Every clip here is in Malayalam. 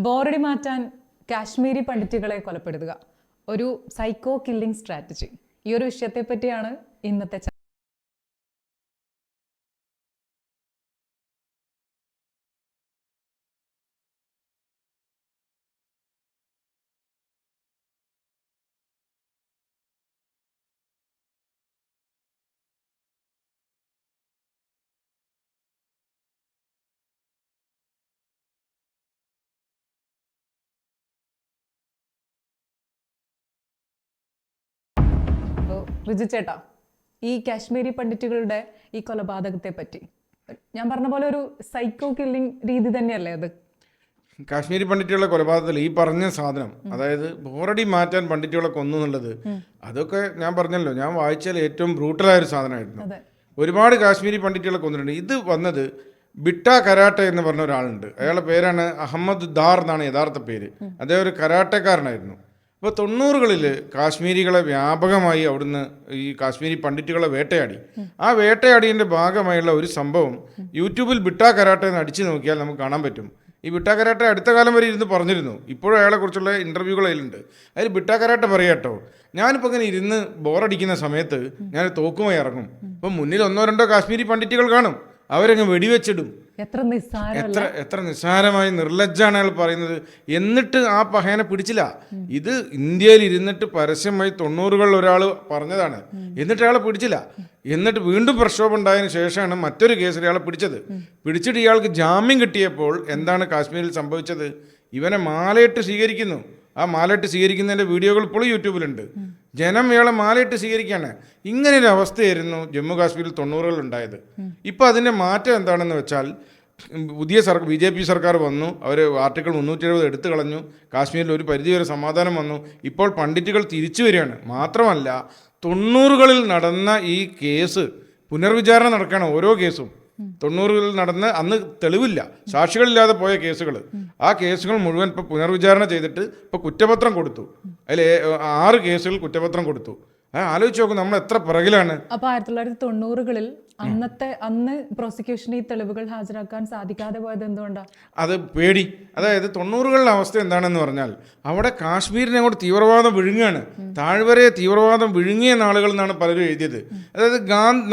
ബോറടി മാറ്റാൻ കാശ്മീരി പണ്ഡിറ്റുകളെ കൊലപ്പെടുത്തുക, ഒരു സൈക്കോ കില്ലിംഗ് സ്ട്രാറ്റജി. ഈ ഒരു വിഷയത്തെ പറ്റിയാണ് ഇന്നത്തെ റിജു ചേട്ടാ, ഈ കാശ്മീരി പണ്ഡിറ്റുകളുടെ ഈ കൊലപാതകത്തെ പറ്റി ഞാൻ പറഞ്ഞ പോലെ ഒരു സൈക്കോ കില്ലിംഗ് രീതി തന്നെയല്ലേ അത്? കാശ്മീരി പണ്ഡിറ്റുകളുടെ കൊലപാതകത്തിൽ ഈ പറഞ്ഞ സാധനം, അതായത് ബോറടി മാറ്റാൻ പണ്ഡിറ്റുകളെ കൊന്നു എന്നുള്ളത്, അതൊക്കെ ഞാൻ പറഞ്ഞല്ലോ, ഞാൻ വായിച്ചാൽ ഏറ്റവും ബ്രൂട്ടലായ ഒരു സാധനമായിരുന്നു. ഒരുപാട് കാശ്മീരി പണ്ഡിറ്റുകളെ കൊന്നിട്ടുണ്ട്. ഇത് വന്നത് ബിട്ട കരാട്ടെ എന്ന് പറഞ്ഞ ഒരാളുണ്ട്. അയാളുടെ പേരാണ് അഹമ്മദ് ദാർ എന്നാണ് യഥാർത്ഥ പേര്. അദ്ദേഹം ഒരു കരാട്ടക്കാരനായിരുന്നു. അപ്പോൾ 90കളിൽ കാശ്മീരികളെ വ്യാപകമായി അവിടുന്ന് ഈ കാശ്മീരി പണ്ഡിറ്റുകളെ വേട്ടയാടി. ആ വേട്ടയാടിയതിൻ്റെ ഭാഗമായുള്ള ഒരു സംഭവം യൂട്യൂബിൽ ബിട്ട കരാട്ടെ എന്ന് അടിച്ചു നോക്കിയാൽ നമുക്ക് കാണാൻ പറ്റും. ഈ ബിട്ട കരാട്ടെ അടുത്ത കാലം വരെ ഇരുന്ന് പറഞ്ഞിരുന്നു. ഇപ്പോഴും അയാളെക്കുറിച്ചുള്ള ഇൻ്റർവ്യൂകൾ അതിലുണ്ട്. അതിൽ ബിട്ട കരാട്ടെ പറയാട്ടോ, ഞാനിപ്പോൾ ഇങ്ങനെ ഇരുന്ന് ബോറടിക്കുന്ന സമയത്ത് ഞാൻ തോക്കുമായി ഇറങ്ങും. അപ്പം മുന്നിൽ 1-2 കാശ്മീരി പണ്ഡിറ്റുകൾ കാണും, അവരങ്ങ് വെടിവെച്ചിടും. എത്ര നിസ്സാരമായി നിർലജ്ജാണ് അയാൾ പറയുന്നത്. എന്നിട്ട് ആ പഹയനെ പിടിച്ചില്ല. ഇത് ഇന്ത്യയിൽ ഇരുന്നിട്ട് പരസ്യമായി 90കളിൽ ഒരാൾ പറഞ്ഞതാണ്. എന്നിട്ട് അയാളെ പിടിച്ചില്ല. എന്നിട്ട് വീണ്ടും പ്രക്ഷോഭം ഉണ്ടായതിനു ശേഷമാണ് മറ്റൊരു കേസിൽ ഇയാളെ പിടിച്ചിട്ട് ഇയാൾക്ക് ജാമ്യം കിട്ടിയപ്പോൾ എന്താണ് കാശ്മീരിൽ സംഭവിച്ചത്? ഇവനെ മാലയിട്ട് സ്വീകരിക്കുന്നു. ആ മാലയിട്ട് സ്വീകരിക്കുന്നതിൻ്റെ വീഡിയോകൾ ഇപ്പോഴും യൂട്യൂബിലുണ്ട്. ജനം ഇയാളെ മാലയിട്ട് സ്വീകരിക്കുകയാണ്. ഇങ്ങനെയൊരു അവസ്ഥയായിരുന്നു ജമ്മു കാശ്മീരിൽ 90കളിൽ ഉണ്ടായത്. ഇപ്പം അതിൻ്റെ മാറ്റം എന്താണെന്ന് വെച്ചാൽ, പുതിയ BJP സർക്കാർ വന്നു. അവർ ആർട്ടിക്കിൾ 370 എടുത്തു കളഞ്ഞു. കാശ്മീരിൽ ഒരു പരിധിവരെ സമാധാനം വന്നു. ഇപ്പോൾ പണ്ഡിറ്റുകൾ തിരിച്ചു വരികയാണ്. മാത്രമല്ല 90കളിൽ നടന്ന ഈ കേസ് പുനർവിചാരണ നടക്കുകയാണ്. ഓരോ കേസും 90കളിൽ നടന്ന് അന്ന് തെളിവില്ല, സാക്ഷികളില്ലാതെ പോയ കേസുകൾ, ആ കേസുകൾ മുഴുവൻ ഇപ്പോൾ പുനർവിചാരണ ചെയ്തിട്ട് ഇപ്പോൾ കുറ്റപത്രം കൊടുത്തു. അതിൽ 6 കേസുകൾ കുറ്റപത്രം കൊടുത്തു. ആലോചിച്ച് നോക്കും നമ്മൾ എത്ര പിറകിലാണ്. അപ്പോൾ 1990കളിൽ അന്ന് പ്രോസിക്യൂഷന് ഈ തെളിവുകൾ ഹാജരാക്കാൻ സാധിക്കാതെ പോയത് എന്തുകൊണ്ടാണ്? അത് പേടി. അതായത് 90കളിലെ അവസ്ഥ എന്താണെന്ന് പറഞ്ഞാൽ, അവിടെ കാശ്മീരിനെ അങ്ങോട്ട് തീവ്രവാദം വിഴുങ്ങുകയാണ്. താഴ്വരയെ തീവ്രവാദം വിഴുങ്ങിയ നാളുകൾ എന്നാണ് പലരും എഴുതിയത്. അതായത്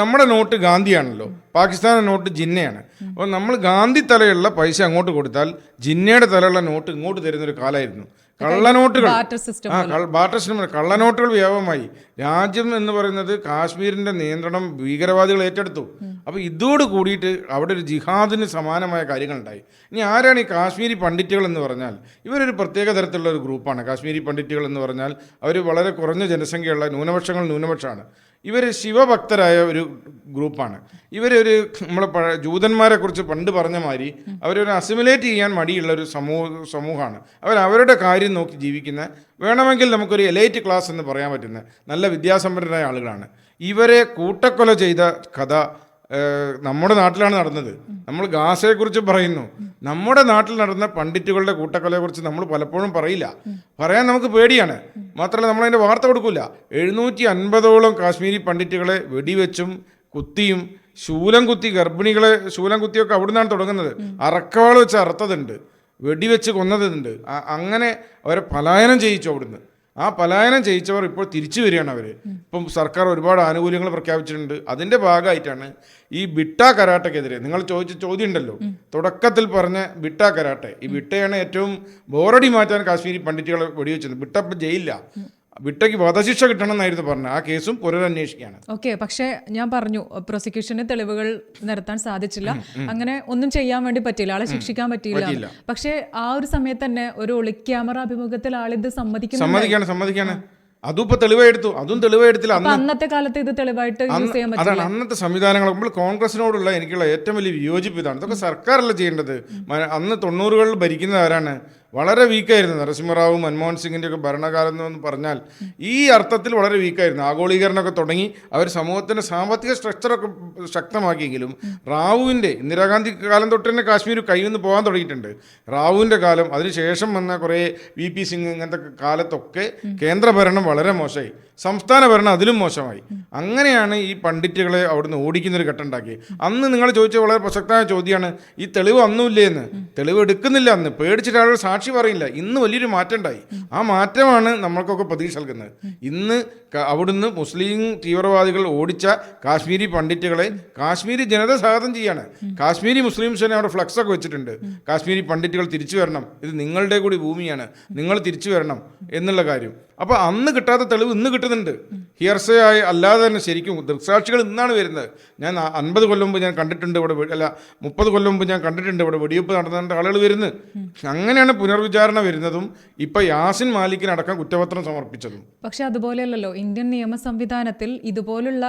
നമ്മുടെ നോട്ട് ഗാന്ധിയാണല്ലോ, പാകിസ്ഥാൻ്റെ നോട്ട് ജിന്നയാണ്. അപ്പോൾ നമ്മൾ ഗാന്ധി തലയുള്ള പൈസ അങ്ങോട്ട് കൊടുത്താൽ ജിന്നയുടെ തലയുള്ള നോട്ട് ഇങ്ങോട്ട് തരുന്നൊരു കാലമായിരുന്നു. കള്ളനോട്ടുകൾ, ബാർട്ടർ സിസ്റ്റം, കള്ളനോട്ടുകൾ വ്യാപകമായി. രാജ്യം എന്ന് പറയുന്നത് കാശ്മീരിൻ്റെ നിയന്ത്രണം ഭീകരവാദികൾ ഏറ്റെടുത്തു. അപ്പോൾ ഇതോട് കൂടിയിട്ട് അവിടെ ഒരു ജിഹാദിന് സമാനമായ കാര്യങ്ങളുണ്ടായി. ഇനി ആരാണ് ഈ കാശ്മീരി പണ്ഡിറ്റുകൾ എന്ന് പറഞ്ഞാൽ? ഇവരൊരു പ്രത്യേക തരത്തിലുള്ള ഒരു ഗ്രൂപ്പാണ്. കാശ്മീരി പണ്ഡിറ്റുകൾ എന്ന് പറഞ്ഞാൽ അവർ വളരെ കുറഞ്ഞ ജനസംഖ്യയുള്ള ന്യൂനപക്ഷമാണ്. ഇവർ ശിവഭക്തരായ ഒരു ഗ്രൂപ്പാണ്. ഇവരൊരു നമ്മളെ ജൂതന്മാരെ കുറിച്ച് പണ്ട് പറഞ്ഞ മാതിരി അവരൊരു അസിമുലേറ്റ് ചെയ്യാൻ മടിയുള്ള ഒരു സമൂഹമാണ്. അവരുടെ കാര്യം നോക്കി ജീവിക്കുന്ന, വേണമെങ്കിൽ നമുക്കൊരു എലൈറ്റ് ക്ലാസ് എന്ന് പറയാൻ പറ്റുന്ന നല്ല വിദ്യാസമ്പന്നരായ ആളുകളാണ്. ഇവരെ കൂട്ടക്കൊല ചെയ്ത കഥ നമ്മുടെ നാട്ടിലാണ് നടന്നത്. നമ്മൾ ഗാസയെക്കുറിച്ച് പറയുന്നു. നമ്മുടെ നാട്ടിൽ നടന്ന പണ്ഡിറ്റുകളുടെ കൂട്ടക്കൊലയെക്കുറിച്ച് നമ്മൾ പലപ്പോഴും പറയാൻ നമുക്ക് പേടിയാണ്. മാത്രമല്ല നമ്മളതിൻ്റെ വാർത്ത കൊടുക്കില്ല. 750ഓളം കാശ്മീരി പണ്ഡിറ്റുകളെ വെടിവെച്ചും കുത്തിയും, ശൂലം കുത്തിയൊക്കെ അവിടെ നിന്നാണ് തുടങ്ങുന്നത്. അറക്കവാൾ വെച്ച് അറുത്തതുണ്ട്, വെടിവെച്ച് കൊന്നതുണ്ട്. അങ്ങനെ അവരെ പലായനം ചെയ്യിച്ചു അവിടുന്ന്. ആ പലായനം ചെയ്യിച്ചവർ ഇപ്പോൾ തിരിച്ചു വരികയാണ്. ഇപ്പം സർക്കാർ ഒരുപാട് ആനുകൂല്യങ്ങൾ പ്രഖ്യാപിച്ചിട്ടുണ്ട്. അതിൻ്റെ ഭാഗമായിട്ടാണ് ഈ ബിട്ട കരാട്ടയ്ക്കെതിരെ നിങ്ങൾ ചോദിച്ച ചോദ്യം ഉണ്ടല്ലോ, തുടക്കത്തിൽ പറഞ്ഞ ബിട്ട കരാട്ടെ. ഈ ബിട്ടയാണ് ഏറ്റവും ബോറടി മാറ്റാൻ കാശ്മീരി പണ്ഡിറ്റുകളെ വെടിവെച്ചത്. ബിട്ട ഇപ്പം ജയിലില്ല. ബിട്ടയ്ക്ക് വധശിക്ഷ കിട്ടണം എന്നായിരുന്നു പറഞ്ഞത്. ആ കേസും പുനരന്വേഷിക്കുകയാണ്. ഓക്കെ, പക്ഷേ ഞാൻ പറഞ്ഞു പ്രോസിക്യൂഷന് തെളിവുകൾ നിരത്താൻ സാധിച്ചില്ല, അങ്ങനെ ഒന്നും ചെയ്യാൻ വേണ്ടി പറ്റില്ല, ആളെ ശിക്ഷിക്കാൻ പറ്റിയില്ല. പക്ഷേ ആ ഒരു സമയത്ത് തന്നെ ഒരു ഒളിക്യാമറ അഭിമുഖത്തിൽ ആളിത് സമ്മതിക്കാണ്. അതും ഇപ്പൊ തെളിവെടുത്തില്ല. അന്നത്തെ കാലത്ത് ഇത് തെളിവായിട്ട് യൂസ് ചെയ്യാൻ പറ്റില്ല. അതാണ് അന്നത്തെ സംവിധാനങ്ങൾ. നമ്മൾ കോൺഗ്രസിനോടുള്ള എനിക്കുള്ള ഏറ്റവും വലിയ വിയോജിപ്പ് ഇതാണ്. ഇതൊക്കെ സർക്കാരല്ല ചെയ്യേണ്ടത്. അന്ന് 90കളിൽ ഭരിക്കുന്നത് ആരാണ്? വളരെ വീക്കായിരുന്നു. നരസിംഹറാവു, മൻമോഹൻ സിംഗിൻ്റെ ഒക്കെ ഭരണകാലം എന്ന് പറഞ്ഞാൽ ഈ അർത്ഥത്തിൽ വളരെ വീക്കായിരുന്നു. ആഗോളീകരണമൊക്കെ തുടങ്ങി അവർ സമൂഹത്തിൻ്റെ സാമ്പത്തിക സ്ട്രക്ചറൊക്കെ ശക്തമാക്കിയെങ്കിലും റാവുവിൻ്റെ, ഇന്ദിരാഗാന്ധി കാലം തൊട്ട് തന്നെ കാശ്മീർ കയ്യിൽ നിന്ന് പോകാൻ തുടങ്ങിയിട്ടുണ്ട്. റാവുവിൻ്റെ കാലം, അതിനുശേഷം വന്ന കുറേ VP സിംഗ്, ഇങ്ങനത്തെ കാലത്തൊക്കെ കേന്ദ്രഭരണം വളരെ മോശമായി, സംസ്ഥാന ഭരണം അതിലും മോശമായി. അങ്ങനെയാണ് ഈ പണ്ഡിറ്റുകളെ അവിടുന്ന് ഓടിക്കുന്നൊരു ഘട്ടം ഉണ്ടാക്കി. അന്ന് നിങ്ങൾ ചോദിച്ച വളരെ പ്രസക്തമായ ചോദ്യമാണ്, ഈ തെളിവ് അന്നുമില്ലേ എന്ന്. തെളിവ് എടുക്കുന്നില്ല. അന്ന് പേടിച്ചിട്ട് ആളുകൾ സാക്ഷി സാക്ഷി പറയില്ല. ഇന്ന് വലിയൊരു മാറ്റം ഉണ്ടായി. ആ മാറ്റമാണ് നമ്മൾക്കൊക്കെ പ്രതീക്ഷ നൽകുന്നത്. ഇന്ന് അവിടുന്ന് മുസ്ലിം തീവ്രവാദികൾ ഓടിച്ച കാശ്മീരി പണ്ഡിറ്റുകളെ കാശ്മീരി ജനത സ്വാഗതം ചെയ്യാണ്. കാശ്മീരി മുസ്ലിംസിനെ അവിടെ ഫ്ലക്സൊക്കെ വെച്ചിട്ടുണ്ട്. കാശ്മീരി പണ്ഡിറ്റുകൾ തിരിച്ചു വരണം, ഇത് നിങ്ങളുടെ കൂടി ഭൂമിയാണ്, നിങ്ങൾ തിരിച്ചു വരണം എന്നുള്ള കാര്യം. അപ്പോൾ അന്ന് കിട്ടാത്ത തെളിവ് ഇന്ന് കിട്ടുന്നുണ്ട്. ഹിയർസേ ആയി അല്ലാതെ തന്നെ ശരിക്കും ദൃക്സാക്ഷികൾ ഇന്നാണ് വരുന്നത്. ഞാൻ 50 കൊല്ലം മുമ്പ് ഞാൻ കണ്ടിട്ടുണ്ട് ഇവിടെ, അല്ല 30 കൊല്ലം മുമ്പ് ഞാൻ കണ്ടിട്ടുണ്ട് ഇവിടെ വെടിവെപ്പ് നടന്നതിൻ്റെ ആളുകൾ വരുന്നത്. അങ്ങനെയാണ് പുനർവിചാരണ വരുന്നതും ഇപ്പം യാസിൻ മാലിക്കിനടക്കം കുറ്റപത്രം സമർപ്പിച്ചതും. പക്ഷെ അതുപോലെയല്ലോ ഇന്ത്യൻ നിയമ സംവിധാനത്തിൽ ഇതുപോലുള്ള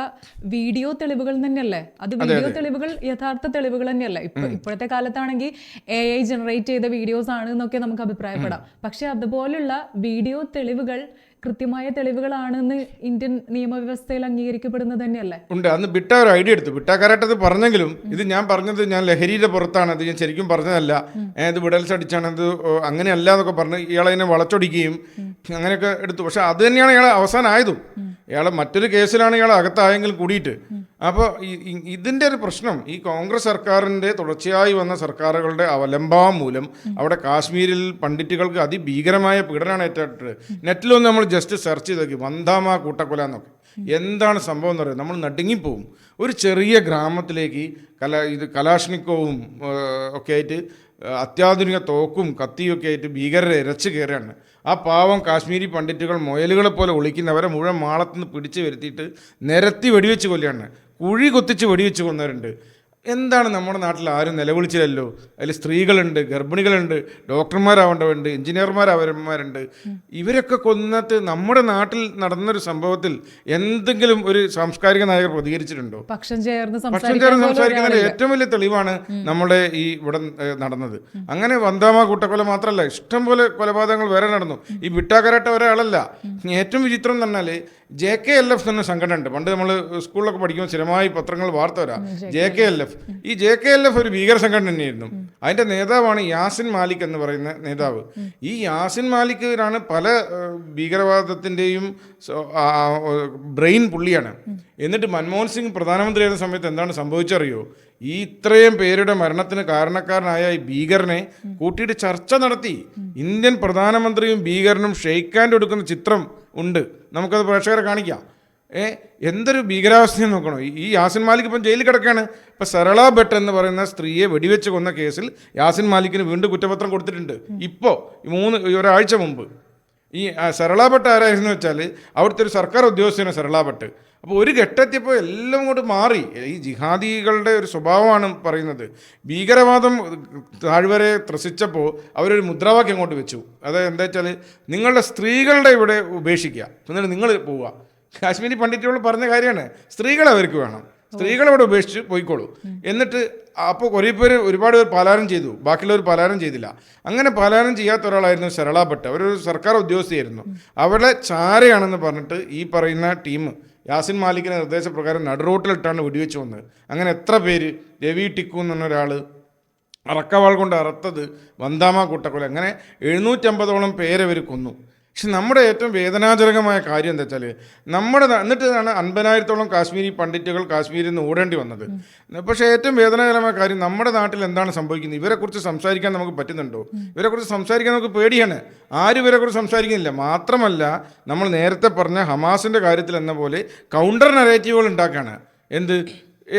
വീഡിയോ തെളിവുകൾ തന്നെയല്ലേ, അത് വീഡിയോ തെളിവുകൾ യഥാർത്ഥ തെളിവുകൾ തന്നെയല്ലേ. ഇപ്പോഴത്തെ കാലത്താണെങ്കിൽ AI ജനറേറ്റ് ചെയ്ത വീഡിയോസ് ആണ് എന്നൊക്കെ നമുക്ക് അഭിപ്രായപ്പെടാം. പക്ഷെ അതുപോലുള്ള വീഡിയോ തെളിവുകൾ കൃത്യമായ തെളിവുകളാണെന്ന് ഇന്ത്യൻ നിയമവ്യവസ്ഥയിൽ അംഗീകരിക്കപ്പെടുന്നത് തന്നെയല്ലേ. ഉണ്ട്. അന്ന് ബിട്ട ഒരു ഐഡിയ എടുത്തു. ബിട്ടാക്കാരായിട്ടത് പറഞ്ഞെങ്കിലും ഇത് ഞാൻ പറഞ്ഞത് ഞാൻ ലഹരിയുടെ പുറത്താണ്, അത് ഞാൻ ശരിക്കും പറഞ്ഞതല്ല, ഇത് വിടൽസ് അടിച്ചാണ്, ഇത് അങ്ങനെയല്ല എന്നൊക്കെ പറഞ്ഞ് ഇയാളതിനെ വളച്ചൊടിക്കുകയും അങ്ങനെയൊക്കെ എടുത്തു. പക്ഷെ അത് തന്നെയാണ് ഇയാളെ അവസാനമായതും. ഇയാളെ മറ്റൊരു കേസിലാണ് ഇയാൾ അകത്തായെങ്കിൽ കൂടിയിട്ട്. അപ്പോൾ ഇതിൻ്റെ ഒരു പ്രശ്നം ഈ കോൺഗ്രസ് സർക്കാരിൻ്റെ തുടർച്ചയായി വന്ന സർക്കാരുകളുടെ അവലംബം മൂലം അവിടെ കാശ്മീരിൽ പണ്ഡിറ്റുകൾക്ക് അതിഭീകരമായ പീഡനമാണ് ഏറ്റെടുത്തത്. നെറ്റിലൊന്നും നമ്മൾ ജസ്റ്റ് സെർച്ച് ചെയ്ത് നോക്കി വന്ധാമ കൂട്ടക്കൊല എന്നൊക്കെ. എന്താണ് സംഭവം എന്ന് പറയുന്നത്, നമ്മൾ നടുങ്ങിപ്പോവും. ഒരു ചെറിയ ഗ്രാമത്തിലേക്ക് കലാഷ്നിക്കോവും ഒക്കെ ആയിട്ട് അത്യാധുനിക തോക്കും കത്തിയൊക്കെ ആയിട്ട് ഭീകരരെ ഇരച്ച് കയറുകയാണ്. ആ പാവം കാശ്മീരി പണ്ഡിറ്റുകൾ മുയലുകളെ പോലെ ഒളിക്കുന്നവരെ മുഴുവൻ മാളത്തുനിന്ന് പിടിച്ച് വരുത്തിയിട്ട് നിരത്തി വെടിവെച്ച് കൊല്ലുകയാണ്. കുഴി കൊത്തിച്ച് വെടിവെച്ച് കൊന്നവരുണ്ട്. എന്താണ് നമ്മുടെ നാട്ടിൽ ആരും നിലവിളിച്ചില്ലല്ലോ. അതിൽ സ്ത്രീകളുണ്ട്, ഗർഭിണികളുണ്ട്, ഡോക്ടർമാരാവേണ്ടവരുണ്ട്, എഞ്ചിനീയർമാരാവന്മാരുണ്ട്. ഇവരൊക്കെ കൊന്നിട്ട് നമ്മുടെ നാട്ടിൽ നടന്നൊരു സംഭവത്തിൽ എന്തെങ്കിലും ഒരു സാംസ്കാരിക നായകർ പ്രതികരിച്ചിട്ടുണ്ടോ? പക്ഷം ചേർന്ന് സംസാരിക്കുന്നതിന്റെ ഏറ്റവും വലിയ തെളിവാണ് നമ്മുടെ ഈ ഇവിടെ നടന്നത്. അങ്ങനെ വന്ധാമ കൂട്ടക്കൊല മാത്രമല്ല, ഇഷ്ടംപോലെ കൊലപാതകങ്ങൾ വേറെ നടന്നു. ഈ ബിട്ടാക്കരാട്ട ഒരാളല്ല. ഏറ്റവും വിചിത്രം എന്ന് പറഞ്ഞാൽ JKLF എന്ന സംഘടന ഉണ്ട്. പണ്ട് നമ്മൾ സ്കൂളിലൊക്കെ പഠിക്കുമ്പോൾ സ്ഥിരമായി പത്രങ്ങൾ വാർത്ത വരാം JKLF. ഈ JKLF ഒരു ഭീകര സംഘടന തന്നെയായിരുന്നു. അതിൻ്റെ നേതാവാണ് യാസിൻ മാലിക് എന്ന് പറയുന്ന നേതാവ്. ഈ യാസിൻ മാലിക്കിനാണ് പല ഭീകരവാദത്തിൻ്റെയും ബ്രെയിൻ പുള്ളിയാണ്. എന്നിട്ട് മൻമോഹൻ സിംഗ് പ്രധാനമന്ത്രിയായിരുന്ന സമയത്ത് എന്താണ് സംഭവിച്ചറിയോ? ഈ ഇത്രയും പേരുടെ മരണത്തിന് കാരണക്കാരനായ ഈ ഭീകരനെ കൂട്ടിയിട്ട് ചർച്ച നടത്തി. ഇന്ത്യൻ പ്രധാനമന്ത്രിയും ഭീകരനും ഷെയ്ക്ക് ഹാൻഡ് എടുക്കുന്ന ചിത്രം ഉണ്ട്, നമുക്കത് പ്രേക്ഷകരെ കാണിക്കാം. എന്തൊരു ഭീകരാവസ്ഥയും നോക്കണോ. ഈ യാസിൻ മാലിക് ഇപ്പം ജയിലിൽ കിടക്കുകയാണ്. ഇപ്പം സരള ഭട്ട് എന്ന് പറയുന്ന സ്ത്രീയെ വെടിവെച്ച് കൊന്ന കേസിൽ യാസിൻ മാലിക്കിന് വീണ്ടും കുറ്റപത്രം കൊടുത്തിട്ടുണ്ട്. ഇപ്പോൾ ഒരാഴ്ച മുമ്പ്. ഈ സരള ഭട്ട് ആരായിരുന്നു വെച്ചാൽ അവിടുത്തെ ഒരു സർക്കാർ ഉദ്യോഗസ്ഥനാണ് സരള ഭട്ട്. അപ്പോൾ ഒരു ഘട്ടത്തിയപ്പോൾ എല്ലാം കൂടെ മാറി. ഈ ജിഹാദികളുടെ ഒരു സ്വഭാവമാണ് പറയുന്നത്. ഭീകരവാദം താഴ്വരെ ത്രസിച്ചപ്പോൾ അവരൊരു മുദ്രാവാക്യം അങ്ങോട്ട് വെച്ചു. അതായത് എന്താ വെച്ചാൽ നിങ്ങളുടെ സ്ത്രീകളുടെ ഇവിടെ ഉപേക്ഷിക്കുക, എന്നിട്ട് നിങ്ങൾ പോവുക. കാശ്മീരി പണ്ഡിറ്റുകൾ പറഞ്ഞ കാര്യമാണ്, സ്ത്രീകളെ അവർക്ക് വേണം, സ്ത്രീകളവിടെ ഉപേക്ഷിച്ച് പോയിക്കോളൂ. എന്നിട്ട് അപ്പോൾ കുറേ പേര് ഒരുപാട് പേർ പലായനം ചെയ്തു, ബാക്കിയുള്ളവർ പലായനം ചെയ്തില്ല. അങ്ങനെ പലായനം ചെയ്യാത്ത ഒരാളായിരുന്നു സരള ഭട്ട്. അവരൊരു സർക്കാർ ഉദ്യോഗസ്ഥയായിരുന്നു. അവരുടെ ചാരയാണെന്ന് പറഞ്ഞിട്ട് ഈ പറയുന്ന ടീം യാസിൻ മാലിക്കിൻ്റെ നിർദ്ദേശപ്രകാരം നടുറോട്ടിലിട്ടാണ് വെടിവെച്ച് വന്നത്. അങ്ങനെ എത്ര പേര്, രവി ടിക്കു എന്ന് പറഞ്ഞ ഒരാൾ അറക്കവാൾ കൊണ്ട് അറുത്തത്, വന്ധാമ കൂട്ടക്കൊല, അങ്ങനെ 750ഓളം പേരവർ കൊന്നു. പക്ഷെ നമ്മുടെ ഏറ്റവും വേദനാജനകമായ കാര്യം എന്താ വെച്ചാൽ എന്നിട്ടാണ് 50,000-ഓളം കാശ്മീരി പണ്ഡിറ്റുകൾ കാശ്മീരിൽ നിന്ന് ഓടേണ്ടി വന്നത്. പക്ഷേ ഏറ്റവും വേദനാജനകമായ കാര്യം നമ്മുടെ നാട്ടിൽ എന്താണ് സംഭവിക്കുന്നത്? ഇവരെക്കുറിച്ച് സംസാരിക്കാൻ നമുക്ക് പറ്റുന്നുണ്ടോ? ഇവരെക്കുറിച്ച് സംസാരിക്കാൻ നമുക്ക് പേടിയാണ്. ആരും ഇവരെക്കുറിച്ച് സംസാരിക്കുന്നില്ല. മാത്രമല്ല നമ്മൾ നേരത്തെ പറഞ്ഞ ഹമാസിൻ്റെ കാര്യത്തിൽ എന്ന പോലെ കൗണ്ടർ നരേറ്റീവുകൾ ഉണ്ടാക്കുകയാണ്.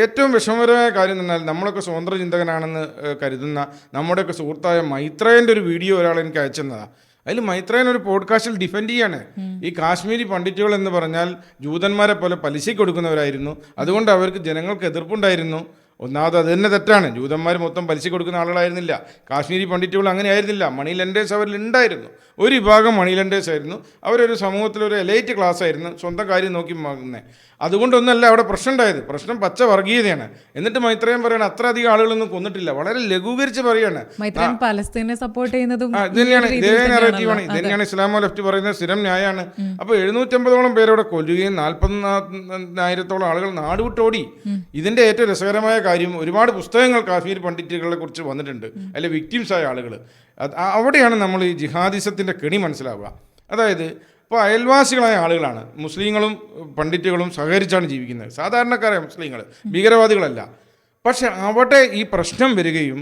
ഏറ്റവും വിഷമകരമായ കാര്യം എന്ന് പറഞ്ഞാൽ നമ്മളൊക്കെ സ്വതന്ത്ര ചിന്തകനാണെന്ന് കരുതുന്ന നമ്മുടെയൊക്കെ സുഹൃത്തായ മൈത്രേയൻ്റെ ഒരു വീഡിയോ ഒരാൾ എനിക്ക് അയച്ചെന്നതാണ്. അതിൽ മൈത്രേയൻ ഒരു പോഡ്കാസ്റ്റിൽ ഡിഫെൻഡ് ചെയ്യാണ്. ഈ കാശ്മീരി പണ്ഡിറ്റുകൾ എന്ന് പറഞ്ഞാൽ ജൂതന്മാരെ പോലെ പലിശയ്ക്ക് കൊടുക്കുന്നവരായിരുന്നു, അതുകൊണ്ട് അവർക്ക് ജനങ്ങൾക്ക് എതിർപ്പുണ്ടായിരുന്നു. ഒന്നാമത് അത് തന്നെ തെറ്റാണ്. ജൂതന്മാർ മൊത്തം പലിശ കൊടുക്കുന്ന ആളുകളായിരുന്നില്ല. കാശ്മീരി പണ്ഡിറ്റുകൾ അങ്ങനെ ആയിരുന്നില്ല. മണി ലെൻഡേഴ്സ് അവരിൽ ഉണ്ടായിരുന്നു. ഒരു വിഭാഗം മണി ലെൻഡേഴ്സ് ആയിരുന്നു. അവരൊരു സമൂഹത്തിലൊരു എലൈറ്റ് ക്ലാസ് ആയിരുന്നു, സ്വന്തം കാര്യം നോക്കി വാങ്ങുന്നത്. അതുകൊണ്ടൊന്നല്ല അവിടെ പ്രശ്നം ഉണ്ടായത്. പ്രശ്നം പച്ച വർഗീയതയാണ്. എന്നിട്ട് മൈത്രേയൻ പറയണം അത്ര അധികം ആളുകളൊന്നും കൊന്നിട്ടില്ല, വളരെ ലഘൂകരിച്ച് പറയാണ്. പലസ്തീനെ സപ്പോർട്ട് ചെയ്യുന്നതും ഇതേ നെറേറ്റീവാണ്. ഇത് തന്നെയാണ് ഇസ്ലാമോ ലെഫ്റ്റ് പറയുന്നത്, സ്ഥിരം ന്യായമാണ്. അപ്പോൾ 750ഓളം പേരവിടെ കൊല്ലുകയും 40,000-ഓളം ആളുകൾ നാടുവിട്ടോടി. ഇതിന്റെ ഏറ്റവും രസകരമായ കാര്യം, ഒരുപാട് പുസ്തകങ്ങൾ കാശ്മീർ പണ്ഡിറ്റുകളെ കുറിച്ച് വന്നിട്ടുണ്ട്, അതിലെ വിക്ടിംസായ ആളുകൾ. അവിടെയാണ് നമ്മൾ ഈ ജിഹാദിസത്തിന്റെ കെണി മനസ്സിലാവുക. അതായത് ഇപ്പോൾ അയൽവാസികളായ ആളുകളാണ് മുസ്ലിങ്ങളും പണ്ഡിറ്റുകളും സഹകരിച്ചാണ് ജീവിക്കുന്നത്. സാധാരണക്കാരായ മുസ്ലിങ്ങൾ, ഭീകരവാദികളല്ല. പക്ഷെ അവിടെ ഈ പ്രശ്നം വരികയും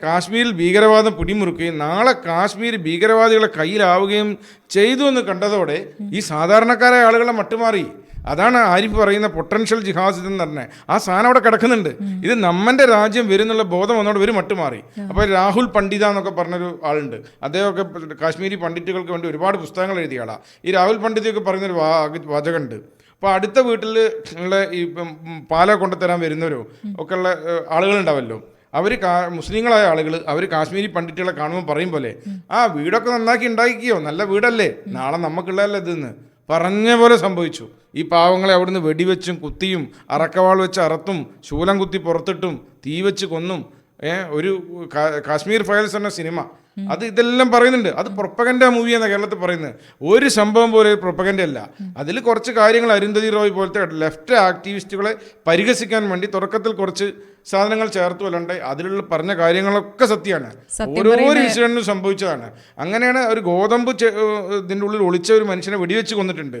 കാശ്മീരിൽ ഭീകരവാദം പിടിമുറുക്കുകയും നാളെ കാശ്മീർ ഭീകരവാദികളെ കയ്യിലാവുകയും ചെയ്തു എന്ന് കണ്ടതോടെ ഈ സാധാരണക്കാരായ ആളുകളെ മട്ടുമാറി. അതാണ് ആരിഫ് പറയുന്ന പൊട്ടൻഷ്യൽ ജിഹാദിസം എന്ന് പറഞ്ഞത്. ആ സാധനം അവിടെ കിടക്കുന്നുണ്ട്. ഇത് നമ്മുടെ രാജ്യം വരുന്നുള്ള ബോധം വന്നോട് ഒരു മട്ടുമാറി. അപ്പോൾ രാഹുൽ പണ്ഡിത എന്നൊക്കെ പറഞ്ഞൊരു ആളുണ്ട്. അദ്ദേഹമൊക്കെ കാശ്മീരി പണ്ഡിറ്റുകൾക്ക് വേണ്ടി ഒരുപാട് പുസ്തകങ്ങൾ എഴുതിയ ആളാണ്. ഈ രാഹുൽ പണ്ഡിതൊക്കെ പറയുന്നൊരു വാചകമുണ്ട്. അപ്പോൾ അടുത്ത വീട്ടിൽ ഉള്ള ഈ പാല കൊണ്ടുതരാൻ വരുന്നവരോ ഒക്കെ ഉള്ള ആളുകളുണ്ടാവല്ലോ, അവർ മുസ്ലിങ്ങളായ ആളുകൾ അവർ കാശ്മീരി പണ്ഡിറ്റുകളെ കാണുമ്പോൾ പറയും പോലെ, ആ വീടൊക്കെ നന്നാക്കി ഉണ്ടാക്കിയോ, നല്ല വീടല്ലേ, നാളെ നമുക്കുള്ളതല്ലേ ഇതെന്ന് പറഞ്ഞ പോലെ സംഭവിച്ചു. ഈ പാവങ്ങളെ അവിടുന്ന് വെടിവെച്ചും കുത്തിയും അറക്കവാൾ വെച്ച് അറത്തും ശൂലം കുത്തി പുറത്തിട്ടും തീ വെച്ച് കൊന്നും. ഒരു കാശ്മീർ ഫയൽസ് എന്ന സിനിമ അത് ഇതെല്ലാം പറയുന്നുണ്ട്. അത് പ്രൊപ്പഗൻഡ മൂവി എന്നാണ് കേരളത്തിൽ പറയുന്നത്. ഒരു സംഭവം പോലെ പ്രൊപ്പഗൻഡ അല്ല. അതിൽ കുറച്ച് കാര്യങ്ങൾ അരുന്ധതി റോയ് പോലത്തെ ലെഫ്റ്റ് ആക്ടിവിസ്റ്റുകളെ പരിഹസിക്കാൻ വേണ്ടി തുടക്കത്തിൽ കുറച്ച് സാധനങ്ങൾ ചേർത്ത് വല്ലണ്ട്. അതിലുള്ള പറഞ്ഞ കാര്യങ്ങളൊക്കെ സത്യമാണ്. ഓരോ ഇൻസിഡന്റും സംഭവിച്ചതാണ്. അങ്ങനെയാണ് ഒരു ഗോതമ്പ് ഇതിൻ്റെ ഉള്ളിൽ ഒളിച്ച ഒരു മനുഷ്യനെ വെടിവെച്ച് കൊന്നിട്ടുണ്ട്.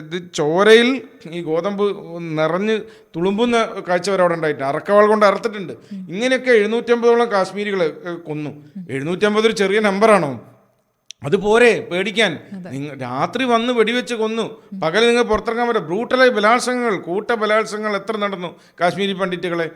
ഇത് ചോരയിൽ ഈ ഗോതമ്പ് നിറഞ്ഞ് തുളുമ്പുന്ന കാഴ്ച വരെ അവിടെ ഉണ്ടായിട്ടുണ്ട്. അറക്കവാൾ കൊണ്ട് അറുത്തിട്ടുണ്ട്. ഇങ്ങനെയൊക്കെ 750ഓളം കാശ്മീരികളെ കൊന്നു. 750 ഒരു ചെറിയ നമ്പറാണോ? അതുപോരെ പേടിക്കാൻ. രാത്രി വന്ന് വെടിവെച്ച് കൊന്നു, പകൽ നിങ്ങൾ പുറത്തിറങ്ങാൻ പറ്റും. ബ്രൂട്ടലായി ബലാത്സംഗങ്ങൾ, കൂട്ട ബലാത്സംഗങ്ങൾ എത്ര നടന്നു കാശ്മീരി പണ്ഡിറ്റുകളെ.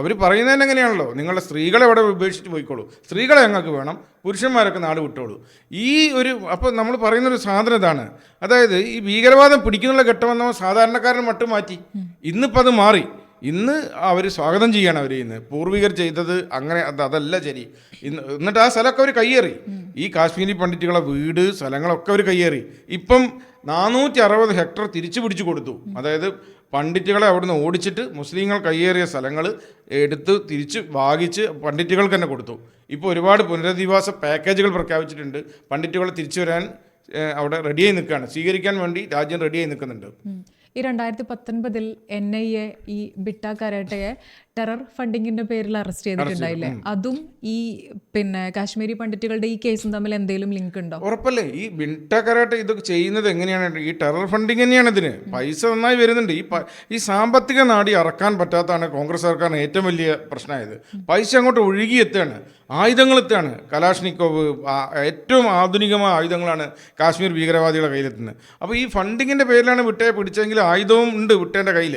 അവർ പറയുന്നതിന് എങ്ങനെയാണല്ലോ, നിങ്ങളുടെ സ്ത്രീകളെ അവിടെ ഉപേക്ഷിച്ച് പോയിക്കോളൂ, സ്ത്രീകളെ ഞങ്ങൾക്ക് വേണം, പുരുഷന്മാരൊക്കെ നാട് വിട്ടോളൂ. ഈ ഒരു അപ്പോൾ നമ്മൾ പറയുന്നൊരു സാധനം ഇതാണ്. അതായത് ഈ ഭീകരവാദം പിടിക്കുന്നുള്ള ഘട്ടം വന്നപ്പോൾ സാധാരണക്കാരൻ മട്ടും മാറ്റി. ഇന്നിപ്പോൾ അത് മാറി. ഇന്ന് അവർ സ്വാഗതം ചെയ്യാണ്. അവർ ഇന്ന് പൂർവികർ ചെയ്തത് അങ്ങനെ അതല്ല ശരി. എന്നിട്ട് ആ സ്ഥലമൊക്കെ അവർ കയ്യേറി. ഈ കാശ്മീരി പണ്ഡിറ്റുകളെ വീട് സ്ഥലങ്ങളൊക്കെ അവർ കയ്യേറി. ഇപ്പം 460 ഹെക്ടർ തിരിച്ചു പിടിച്ചു കൊടുത്തു. അതായത് പണ്ഡിറ്റുകളെ അവിടുന്ന് ഓടിച്ചിട്ട് മുസ്ലിങ്ങൾ കയ്യേറിയ സ്ഥലങ്ങൾ എടുത്ത് തിരിച്ച് വാങ്ങിച്ച് പണ്ഡിറ്റുകൾക്ക് തന്നെ കൊടുത്തു. ഇപ്പോൾ ഒരുപാട് പുനരധിവാസ പാക്കേജുകൾ പ്രഖ്യാപിച്ചിട്ടുണ്ട്. പണ്ഡിറ്റുകൾ തിരിച്ചു വരാൻ അവിടെ റെഡിയായി നിൽക്കുകയാണ്. സ്വീകരിക്കാൻ വേണ്ടി രാജ്യം റെഡിയായി നിൽക്കുന്നുണ്ട്. ഈ 2019 NIA ഈ ബിട്ട കരാട്ടയെ ടെറർ ഫണ്ടിങ്ങിന്റെ പേരിൽ അറസ്റ്റ് ചെയ്തിട്ടുണ്ടായില്ലേ? അതും ഈ കാശ്മീരി പണ്ഡിറ്റുകളുടെ ഈ കേസും തമ്മിൽ എന്തെങ്കിലും ലിങ്ക് ഉണ്ടോ? ഉറപ്പല്ലേ. ഈ ബിട്ട കരാട്ട ഇതൊക്കെ ചെയ്യുന്നത് എങ്ങനെയാണ്? ഈ ടെറർ ഫണ്ടിങ് തന്നെയാണ്. ഇതിന് പൈസ നന്നായി വരുന്നുണ്ട്. ഈ സാമ്പത്തിക നാടി അറക്കാൻ പറ്റാത്തതാണ് കോൺഗ്രസ് സർക്കാരിന് ഏറ്റവും വലിയ പ്രശ്നമായത്. പൈസ അങ്ങോട്ട് ഒഴുകിയെത്തുകയാണ്, ആയുധങ്ങൾ എത്തുകയാണ്. കലാഷ്നിക്കോവ്, ഏറ്റവും ആധുനികമായ ആയുധങ്ങളാണ് കാശ്മീർ ഭീകരവാദികളുടെ കയ്യിലെത്തുന്നത്. അപ്പോൾ ഈ ഫണ്ടിങ്ങിൻ്റെ പേരിലാണ് വിട്ടയെ പിടിച്ചെങ്കിൽ ആയുധവും ഉണ്ട് വിട്ടേൻ്റെ കയ്യിൽ.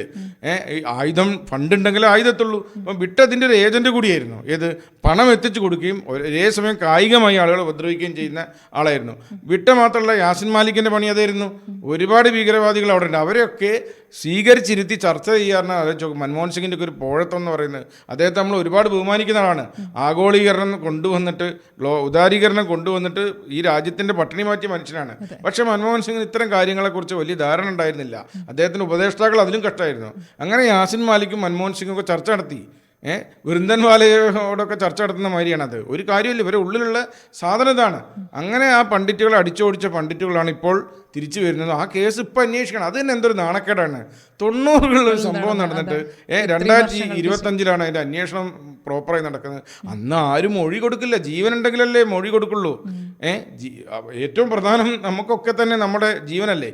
ഈ ആയുധം ഫണ്ട് ഉണ്ടെങ്കിൽ ആയുധത്തുള്ളൂ. അപ്പം വിട്ട അതിൻ്റെ ഒരു ഏജൻറ്റ് കൂടിയായിരുന്നു. ഏത് പണം എത്തിച്ചു കൊടുക്കുകയും ഒരേ സമയം കായികമായി ആളുകളെ ഉപദ്രവിക്കുകയും ചെയ്യുന്ന ആളായിരുന്നു. വിട്ട മാത്രമല്ല, യാസിൻ മാലിക്കിൻ്റെ പണി അതായിരുന്നു. ഒരുപാട് ഭീകരവാദികൾ അവിടെ ഉണ്ട്. അവരെയൊക്കെ സ്വീകരിച്ചിരുത്തി ചർച്ച ചെയ്യാറുണ്ട്. ആലോചിച്ചു, മൻമോഹൻ സിംഗിൻ്റെ ഒക്കെ ഒരു പോഴത്വം എന്ന് പറയുന്നത്. അദ്ദേഹത്തെ നമ്മൾ ഒരുപാട് ബഹുമാനിക്കുന്ന ആളാണ്. ആഗോളീകരണം കൊണ്ടുവന്നിട്ട് ഉദാരീകരണം കൊണ്ടുവന്നിട്ട് ഈ രാജ്യത്തിൻ്റെ പട്ടിണി മാറ്റിയ മനുഷ്യനാണ്. പക്ഷേ മൻമോഹൻ സിംഗിന് ഇത്തരം കാര്യങ്ങളെക്കുറിച്ച് വലിയ ധാരണ ഉണ്ടായിരുന്നില്ല. അദ്ദേഹത്തിൻ്റെ ഉപദേഷ്ടാക്കൾ അതിലും കഷ്ടമായിരുന്നു. അങ്ങനെ യാസിൻ മാലിക്കും മൻമോഹൻ സിംഗും ഒക്കെ ചർച്ച നടത്തി. വൃന്ദൻവാലയോടൊക്കെ ചർച്ച നടത്തുന്ന മാതിരിയാണത്. ഒരു കാര്യമില്ല, ഇവരെ ഉള്ളിലുള്ള സാധനം ഇതാണ്. അങ്ങനെ ആ പണ്ഡിറ്റുകളെ അടിച്ചോടിച്ച പണ്ഡിറ്റുകളാണ് ഇപ്പോൾ തിരിച്ചു വരുന്നത്. ആ കേസ് ഇപ്പം അന്വേഷിക്കണം. അത് തന്നെ എന്തൊരു നാണക്കേടാണ്. 90കളിലൊരു സംഭവം നടന്നിട്ട് 2025 അതിൻ്റെ അന്വേഷണം പ്രോപ്പറായി നടക്കുന്നത്. അന്ന് ആരും മൊഴി കൊടുക്കില്ല. ജീവനുണ്ടെങ്കിലല്ലേ മൊഴി കൊടുക്കുള്ളൂ. ഏറ്റവും പ്രധാനം നമുക്കൊക്കെ തന്നെ നമ്മുടെ ജീവനല്ലേ.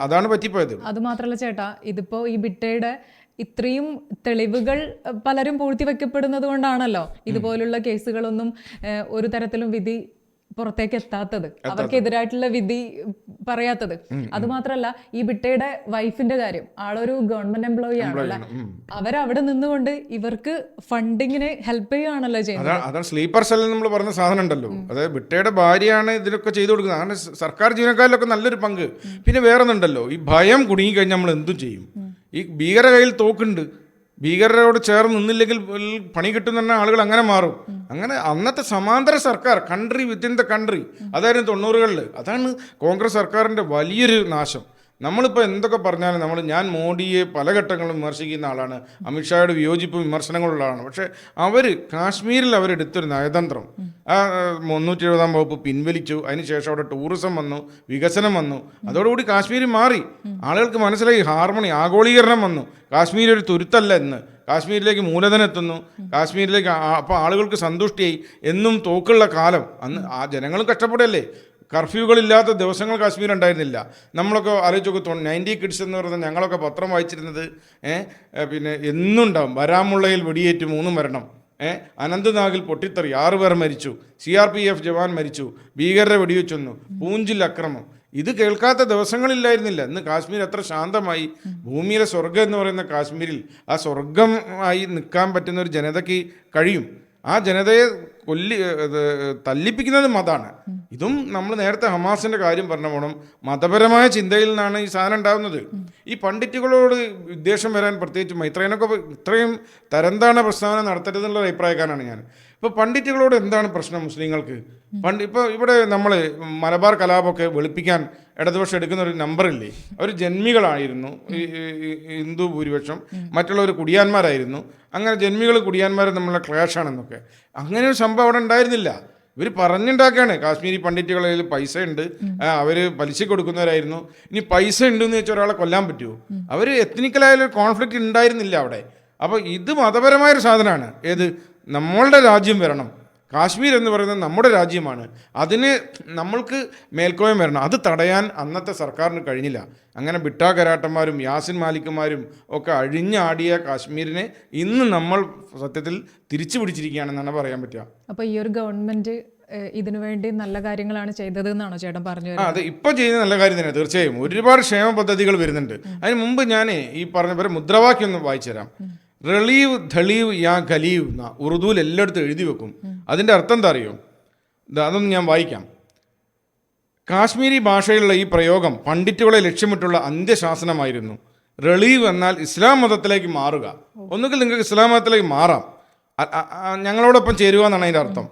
അതാണ് പറ്റിപ്പോയത്. അത് മാത്രമല്ല ചേട്ടാ, ഇതിപ്പോ ഈ ബിട്ടയുടെ ഇത്രയും തെളിവുകൾ പലരും പൂഴ്ത്തിവെക്കപ്പെടുന്നത് കൊണ്ടാണല്ലോ ഇതുപോലുള്ള കേസുകളൊന്നും ഒരു തരത്തിലും വിധി പുറത്തേക്ക് എത്താത്തത്, അവർക്കെതിരായിട്ടുള്ള വിധി പറയാത്തത്. അതുമാത്രല്ല, ഈ ബിട്ടയുടെ വൈഫിന്റെ കാര്യം, ആളൊരു ഗവൺമെന്റ് എംപ്ലോയി ആണല്ലോ. അവരവിടെ നിന്നുകൊണ്ട് ഇവർക്ക് ഫണ്ടിങ്ങിന് ഹെൽപ്പ് ചെയ്യുകയാണല്ലോ ചെയ്യുന്നത്. അതാണ് സ്ലീപ്പർ സെൽ നമ്മൾ പറഞ്ഞ സാധനം ഉണ്ടല്ലോ. അതായത് ബിട്ടയുടെ ഭാര്യയാണ് ഇതിലൊക്കെ ചെയ്തു കൊടുക്കുന്നത്. അങ്ങനെ സർക്കാർ ജീവനക്കാരിലൊക്കെ നല്ലൊരു പങ്ക്. പിന്നെ വേറെ ഒന്നുണ്ടല്ലോ, ഈ ഭയം കുടുങ്ങിക്കഴിഞ്ഞാൽ നമ്മൾ എന്തും ചെയ്യും. ഈ ഭീകര കയ്യിൽ തോക്കുണ്ട്, ഭീകരരോട് ചേർന്ന് നിന്നില്ലെങ്കിൽ പണി കിട്ടുന്ന തന്നെ ആളുകൾ അങ്ങനെ മാറും. അങ്ങനെ അന്നത്തെ സമാന്തര സർക്കാർ, കൺട്രി വിത്തിൻ ദ കൺട്രി, അതായിരുന്നു 90കളിൽ. അതാണ് കോൺഗ്രസ് സർക്കാരിൻ്റെ വലിയൊരു നാശം. നമ്മളിപ്പോൾ എന്തൊക്കെ പറഞ്ഞാലും ഞാൻ മോഡിയെ പല ഘട്ടങ്ങളും വിമർശിക്കുന്ന ആളാണ്, അമിത്ഷായുടെ വിയോജിപ്പ് വിമർശനങ്ങളുള്ള ആളാണ്. പക്ഷേ കാശ്മീരിൽ അവരെടുത്തൊരു നയതന്ത്രം, ആ 370-ാം വകുപ്പ് പിൻവലിച്ചു. അതിനുശേഷം അവിടെ ടൂറിസം വന്നു, വികസനം വന്നു. അതോടുകൂടി കാശ്മീർ മാറി. ആളുകൾക്ക് മനസ്സിലായി ഹാർമണി, ആഗോളീകരണം വന്നു. കാശ്മീർ ഒരു തുരുത്തല്ല എന്ന്. കാശ്മീരിലേക്ക് മൂലധനം എത്തുന്നു, കാശ്മീരിലേക്ക്. അപ്പോൾ ആളുകൾക്ക് സന്തുഷ്ടിയായി. എന്നും തോക്കുള്ള കാലം. അന്ന് ആ ജനങ്ങളും കഷ്ടപ്പെടല്ലേ. കർഫ്യൂകളില്ലാത്ത ദിവസങ്ങൾ കാശ്മീർ ഉണ്ടായിരുന്നില്ല. നമ്മളൊക്കെ ആലോചിച്ചൊക്കെ 90 കിഡ്സ് എന്ന് പറയുന്നത് ഞങ്ങളൊക്കെ പത്രം വായിച്ചിരുന്നത് പിന്നെ എന്നും ഉണ്ടാവും. വരാമുള്ളയിൽ വെടിയേറ്റ് 3 മരണം. അനന്ത്നാഗിൽ പൊട്ടിത്തെറി 6 പേർ മരിച്ചു, CRPF ജവാൻ മരിച്ചു, ഭീകരരെ വെടിവെച്ചൊന്നു, പൂഞ്ചിൽ അക്രമം. ഇത് കേൾക്കാത്ത ദിവസങ്ങളില്ലായിരുന്നില്ല. ഇന്ന് കാശ്മീർ എത്ര ശാന്തമായി. ഭൂമിയിലെ സ്വർഗം എന്ന് പറയുന്ന കാശ്മീരിൽ ആ സ്വർഗമായി നിൽക്കാൻ പറ്റുന്ന ഒരു ജനതയ്ക്ക് കഴിയും. ആ ജനതയെ തല്ലിപ്പിക്കുന്നത് മതമാണ്. ഇതും നമ്മൾ നേരത്തെ ഹമാസിന്റെ കാര്യം പറഞ്ഞ പോണം, മതപരമായ ചിന്തയിൽ നിന്നാണ് ഈ സാധനം ഉണ്ടാകുന്നത്. ഈ പണ്ഡിറ്റുകളോട് വിദ്വേഷം വരാൻ, പ്രത്യേകിച്ച് മൈത്രേനൊക്കെ ഇത്രയും തരംതാണ പ്രസ്താവന നടത്തരുതെന്നുള്ള അഭിപ്രായക്കാരാണ് ഞാൻ. ഇപ്പോൾ പണ്ഡിറ്റുകളോട് എന്താണ് പ്രശ്നം മുസ്ലിങ്ങൾക്ക്? ഇപ്പോൾ ഇവിടെ നമ്മൾ മലബാർ കലാപമൊക്കെ വെളുപ്പിക്കാൻ ഇടതുപക്ഷം എടുക്കുന്ന ഒരു നമ്പറില്ലേ, അവർ ജന്മികളായിരുന്നു, ഹിന്ദു ഭൂരിപക്ഷം, മറ്റുള്ളവർ കുടിയാന്മാരായിരുന്നു. അങ്ങനെ ജന്മികൾ കുടിയാന്മാർ തമ്മിലുള്ള ക്ലാഷാണെന്നൊക്കെ. അങ്ങനെ ഒരു സംഭവം അവിടെ ഉണ്ടായിരുന്നില്ല. ഇവർ പറഞ്ഞുണ്ടാക്കുകയാണ്. കാശ്മീരി പണ്ഡിറ്റുകളുടെ കയ്യിൽ പൈസ ഉണ്ട്, അവർ പലിശ കൊടുക്കുന്നവരായിരുന്നു. ഇനി പൈസ ഉണ്ടെന്ന് വെച്ചാൽ ഒരാളെ കൊല്ലാൻ പറ്റുമോ? അവർ എത്നിക്കലായാലും കോൺഫ്ലിക്റ്റ് ഉണ്ടായിരുന്നില്ല അവിടെ. അപ്പോൾ ഇത് മതപരമായൊരു സാധനമാണ്. ഏത് നമ്മളുടെ രാജ്യം വരണം, കാശ്മീർ എന്ന് പറയുന്നത് നമ്മുടെ രാജ്യമാണ്, അതിന് നമ്മൾക്ക് മേൽക്കോയം വരണം. അത് തടയാൻ അന്നത്തെ സർക്കാരിന് കഴിഞ്ഞില്ല. അങ്ങനെ ബിട്ടാ കരാട്ടന്മാരും യാസിൻ മാലിക്കുമാരും ഒക്കെ അഴിഞ്ഞാടിയ കാശ്മീരിനെ ഇന്ന് നമ്മൾ സത്യത്തിൽ തിരിച്ചു പിടിച്ചിരിക്കുകയാണെന്നാണ് പറയാൻ പറ്റുക. അപ്പോൾ ഈ ഒരു ഗവൺമെന്റ് ഇതിനു വേണ്ടി നല്ല കാര്യങ്ങളാണ് ചെയ്തത് എന്നാണോ ചേട്ടൻ പറഞ്ഞു? അതെ, ഇപ്പം ചെയ്യുന്ന നല്ല കാര്യം തന്നെ തീർച്ചയായും. ഒരുപാട് ക്ഷേമ പദ്ധതികൾ വരുന്നുണ്ട്. അതിന് മുമ്പ് ഞാൻ ഈ പറഞ്ഞ പോലെ മുദ്രാവാക്യം ഒന്ന് വായിച്ചു തരാം. റളീവ് ധളീവ് യാ ഖലീവ് എന്ന ഉറുദുവിൽ എല്ലായിടത്തും എഴുതി വെക്കും. അതിൻ്റെ അർത്ഥം എന്താ അറിയോ? അതൊന്ന് ഞാൻ വായിക്കാം. കാശ്മീരി ഭാഷയിലുള്ള ഈ പ്രയോഗം പണ്ഡിറ്റുകളെ ലക്ഷ്യമിട്ടുള്ള അന്ത്യശാസനമായിരുന്നു. റളീവ് എന്നാൽ ഇസ്ലാം മതത്തിലേക്ക് മാറുക. ഒന്നുകിൽ നിങ്ങൾക്ക് ഇസ്ലാം മതത്തിലേക്ക് മാറാം, ഞങ്ങളോടൊപ്പം ചേരുക എന്നാണ് അതിൻ്റെ അർത്ഥം.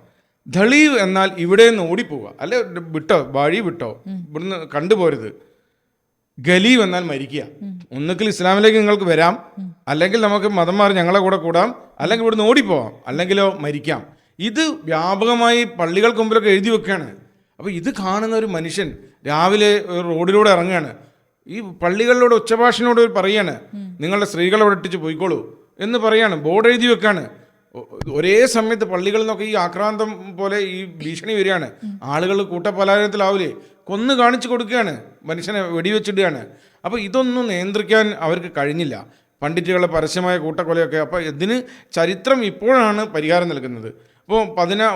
ധളീവ് എന്നാൽ ഇവിടെ നിന്ന് ഓടിപ്പോവുക, അല്ലെ വിട്ടോ, വഴി വിട്ടോ, ഇവിടുന്ന് കണ്ടുപോരുത്. ഗലീവ് എന്നാൽ മരിക്കുക. ഒന്നുകിൽ ഇസ്ലാമിലേക്ക് നിങ്ങൾക്ക് വരാം, അല്ലെങ്കിൽ നമുക്ക് മതം മാറി ഞങ്ങളെ കൂടെ കൂടാം, അല്ലെങ്കിൽ ഇവിടുന്ന് ഓടിപ്പോവാം, അല്ലെങ്കിലോ മരിക്കാം. ഇത് വ്യാപകമായി പള്ളികൾക്ക് മുമ്പിലൊക്കെ എഴുതി വെക്കുകയാണ്. അപ്പോൾ ഇത് കാണുന്ന ഒരു മനുഷ്യൻ രാവിലെ റോഡിലൂടെ ഇറങ്ങുകയാണ്, ഈ പള്ളികളിലൂടെ ഉച്ചഭാഷനോട് പറയാണ്, നിങ്ങളുടെ സ്ത്രീകളെ വെട്ടിച്ച് പോയിക്കോളൂ എന്ന് പറയാണ്, ബോർഡ് എഴുതി വെക്കാണ്. ഒരേ സമയത്ത് പള്ളികളിൽ നിന്നൊക്കെ ഈ ആക്രാന്തം പോലെ ഈ ഭീഷണി വരികയാണ്. ആളുകൾ കൂട്ടപലായനത്തിലാവില്ലേ, കൊന്നു കാണിച്ചു കൊടുക്കുകയാണ്, മനുഷ്യനെ വെടിവെച്ചിടുകയാണ്. അപ്പോൾ ഇതൊന്നും നിയന്ത്രിക്കാൻ അവർക്ക് കഴിഞ്ഞില്ല, പണ്ഡിറ്റുകളുടെ പരസ്യമായ കൂട്ടക്കൊലയൊക്കെ. അപ്പോൾ ഇതിന് ചരിത്രം ഇപ്പോഴാണ് പരിഹാരം നൽകുന്നത്. അപ്പോൾ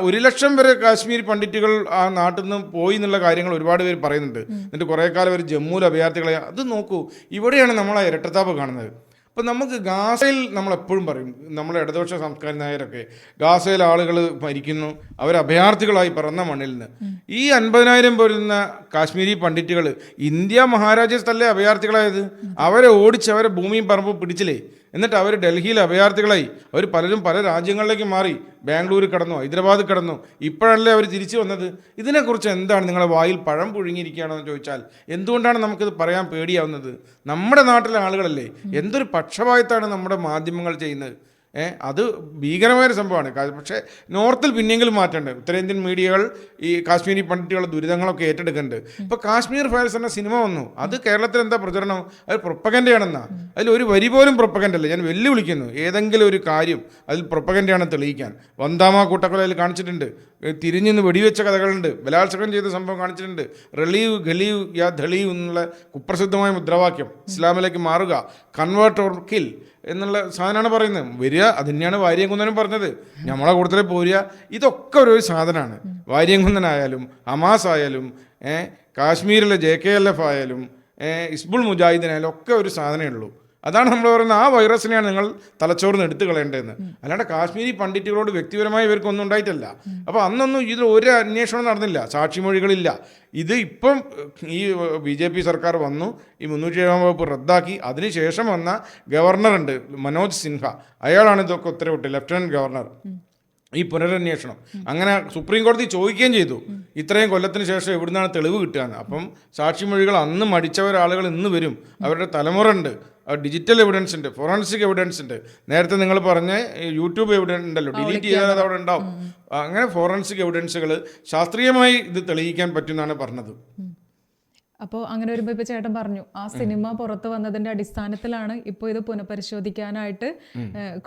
1 ലക്ഷം വരെ കാശ്മീരി പണ്ഡിറ്റുകൾ ആ നാട്ടിൽ നിന്ന് പോയി എന്നുള്ള കാര്യങ്ങൾ ഒരുപാട് പേര് പറയുന്നുണ്ട്. എന്നിട്ട് കുറേ കാലം അവർ ജമ്മുവിൽ അഭയാർത്ഥികളെ, അത് നോക്കൂ, ഇവിടെയാണ് നമ്മൾ ആ ഇരട്ടത്താപ്പ് കാണുന്നത്. അപ്പോൾ നമുക്ക് ഗാസയിൽ നമ്മളെപ്പോഴും പറയും, നമ്മുടെ ഇടതുപക്ഷ സംസ്കാര നായരൊക്കെ, ഗാസയിൽ ആളുകൾ മരിക്കുന്നു, അവർ അഭയാർത്ഥികളായി പിറന്ന മണ്ണിൽ നിന്ന്. ഈ 50,000 വരുന്ന കാശ്മീരി പണ്ഡിറ്റുകൾ ഇന്ത്യ മഹാരാജ്യത്തല്ലേ അഭയാർത്ഥികളായത്? അവരെ ഓടിച്ച് അവരെ ഭൂമിയും പറമ്പും പിടിച്ചില്ലേ? എന്നിട്ട് അവർ ഡൽഹിയിൽ അഭയാർത്ഥികളായി. അവർ പലരും പല രാജ്യങ്ങളിലേക്ക് മാറി, ബാംഗ്ലൂർ കടന്നു, ഹൈദരാബാദ് കടന്നു, ഇപ്പോഴല്ലേ അവർ തിരിച്ചു വന്നത്. ഇതിനെക്കുറിച്ച് എന്താണ് നിങ്ങളുടെ വായിൽ പഴം പുഴുങ്ങിയിരിക്കുകയാണോ എന്ന് ചോദിച്ചാൽ എന്തുകൊണ്ടാണ് നമുക്കിത് പറയാൻ പേടിയാവുന്നത്? നമ്മുടെ നാട്ടിലെ ആളുകളല്ലേ, എന്തൊരു പക്ഷപാതത്താണ് നമ്മുടെ മാധ്യമങ്ങൾ ചെയ്യുന്നത്. അത് ഭീകരമായൊരു സംഭവമാണ്. പക്ഷേ നോർത്തിൽ പിന്നെങ്കിലും മാറ്റേണ്ടത്. ഉത്തരേന്ത്യൻ മീഡിയകൾ ഈ കാശ്മീരി പണ്ഡിറ്റുകളുടെ ദുരിതങ്ങളൊക്കെ ഏറ്റെടുക്കുന്നുണ്ട്. ഇപ്പോൾ കാശ്മീർ ഫയൽസ് എന്ന സിനിമ വന്നു, അത് കേരളത്തിൽ എന്താ പ്രചരണം? അത് പ്രൊപ്പഗൻഡയാണെന്നാ. അതിൽ ഒരു വരി പോലും പ്രൊപ്പഗൻഡല്ല. ഞാൻ വെല്ലുവിളിക്കുന്നു, ഏതെങ്കിലും ഒരു കാര്യം അതിൽ പ്രൊപ്പഗൻഡയാണെന്ന് തെളിയിക്കാൻ. വന്താമ കൂട്ടക്കൊലയിൽ കാണിച്ചിട്ടുണ്ട്, തിരിഞ്ഞിന്ന് വെടിവെച്ച കഥകളുണ്ട്, ബലാത്സംഗം ചെയ്ത സംഭവം കാണിച്ചിട്ടുണ്ട്. റളീവ് ഖലീവ് യാ ധളീവ് എന്നുള്ള കുപ്രസിദ്ധമായ മുദ്രാവാക്യം, ഇസ്ലാമിലേക്ക് മാറുക, കൺവേർട്ട് ഓർ കിൽ എന്നുള്ള സാധനമാണ് പറയുന്നത്. വരിക, അത് തന്നെയാണ് വാര്യംകുന്നനും പറഞ്ഞത്, നമ്മളെ കൂട്ടത്തിലെ പോരുക. ഇതൊക്കെ ഒരു സാധനമാണ്. വാര്യംകുന്നനായാലും ഹമാസ് ആയാലും കാശ്മീരിലെ JKLF ആയാലും ഹിസ്ബുൾ മുജാഹിദിനായാലും ഒക്കെ ഒരു സാധനമേ ഉള്ളൂ. അതാണ് നമ്മൾ പറയുന്നത്, ആ വൈറസിനെയാണ് നിങ്ങൾ തലച്ചോറിന് എടുത്തു കളയേണ്ടതെന്ന്. അല്ലാണ്ട് കാശ്മീരി പണ്ഡിറ്റുകളോട് വ്യക്തിപരമായി ഇവർക്കൊന്നും ഉണ്ടായിട്ടല്ല. അപ്പോൾ അന്നൊന്നും ഇതിൽ ഒരു അന്വേഷണം നടന്നില്ല, സാക്ഷിമൊഴികളില്ല. ഇത് ഇപ്പം ഈ BJP സർക്കാർ വന്നു, ഈ 307 വകുപ്പ് റദ്ദാക്കി. അതിനുശേഷം വന്ന ഗവർണറുണ്ട് മനോജ് സിൻഹ, അയാളാണ് ഇതൊക്കെ ഉത്തരവിട്ട്, ലഫ്റ്റനന്റ് ഗവർണർ, ഈ പുനരന്വേഷണം. അങ്ങനെ സുപ്രീം കോടതി ചോദിക്കുകയും ചെയ്തു, ഇത്രയും കൊല്ലത്തിന് ശേഷം എവിടുന്നാണ് തെളിവ് കിട്ടുകയെന്ന്. അപ്പം സാക്ഷിമൊഴികൾ അന്ന് മടിച്ചവരാളുകൾ ഇന്ന് വരും, അവരുടെ തലമുറ ഉണ്ട്, ഡിജിറ്റൽ എവിഡൻസ് ഉണ്ട്, ഫോറൻസിക് എവിഡൻസ് ഉണ്ട്. നേരത്തെ നിങ്ങൾ പറഞ്ഞ യൂട്യൂബ് എവിഡൻസ് ഉണ്ടല്ലോ, ഡിലീറ്റ് ചെയ്താൽ അത് അവിടെ ഉണ്ടാവും. അങ്ങനെ ഫോറൻസിക് എവിഡൻസുകൾ ശാസ്ത്രീയമായി ഇത് തെളിയിക്കാൻ പറ്റുമെന്നാണ് പറഞ്ഞത്. അപ്പോൾ അങ്ങനെ വരുമ്പോൾ ഇപ്പോൾ ചേട്ടൻ പറഞ്ഞു, ആ സിനിമ പുറത്ത് വന്നതിൻ്റെ അടിസ്ഥാനത്തിലാണ് ഇപ്പോൾ ഇത് പുനഃപരിശോധിക്കാനായിട്ട്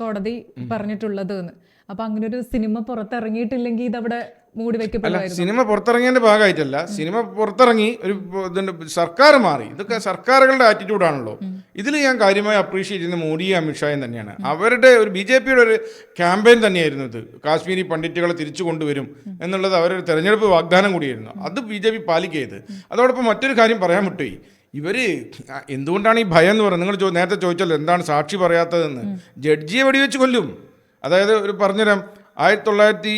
കോടതി പറഞ്ഞിട്ടുള്ളത് എന്ന്. അപ്പൊ അങ്ങനെ ഒരു സിനിമ പുറത്തിറങ്ങിയിട്ടില്ലെങ്കിൽ ഇതവിടെ മൂടി വെക്കപ്പെടുമായിരുന്നു. സിനിമ പുറത്തിറങ്ങിയതിന്റെ ഭാഗമായിട്ടല്ല, സിനിമ പുറത്തിറങ്ങി ഒരു ഇതിന്റെ സർക്കാർ മാറി. ഇതൊക്കെ സർക്കാരുകളുടെ ആറ്റിറ്റ്യൂഡാണല്ലോ. ഇതിൽ ഞാൻ കാര്യമായി അപ്രീഷിയേറ്റ് ചെയ്യുന്ന മോഡിയും അമിത്ഷായും തന്നെയാണ്. അവരുടെ ഒരു BJPയുടെ ഒരു ക്യാമ്പയിൻ തന്നെയായിരുന്നു ഇത്. കാശ്മീരി പണ്ഡിറ്റുകളെ തിരിച്ചു കൊണ്ടുവരും എന്നുള്ളത് അവരൊരു തെരഞ്ഞെടുപ്പ് വാഗ്ദാനം കൂടിയായിരുന്നു. അത് BJP പാലിക്കരുത്. അതോടൊപ്പം മറ്റൊരു കാര്യം പറയാൻ വിട്ടുപോയി. ഇവര് എന്തുകൊണ്ടാണ് ഈ ഭയം എന്ന് പറയുന്നത്? നിങ്ങൾ നേരത്തെ ചോദിച്ചല്ലോ എന്താണ് സാക്ഷി പറയാത്തതെന്ന്. ജഡ്ജിയെ വെടിവെച്ച് കൊല്ലും. അതായത് ഒരു പറഞ്ഞുതരാം, 1900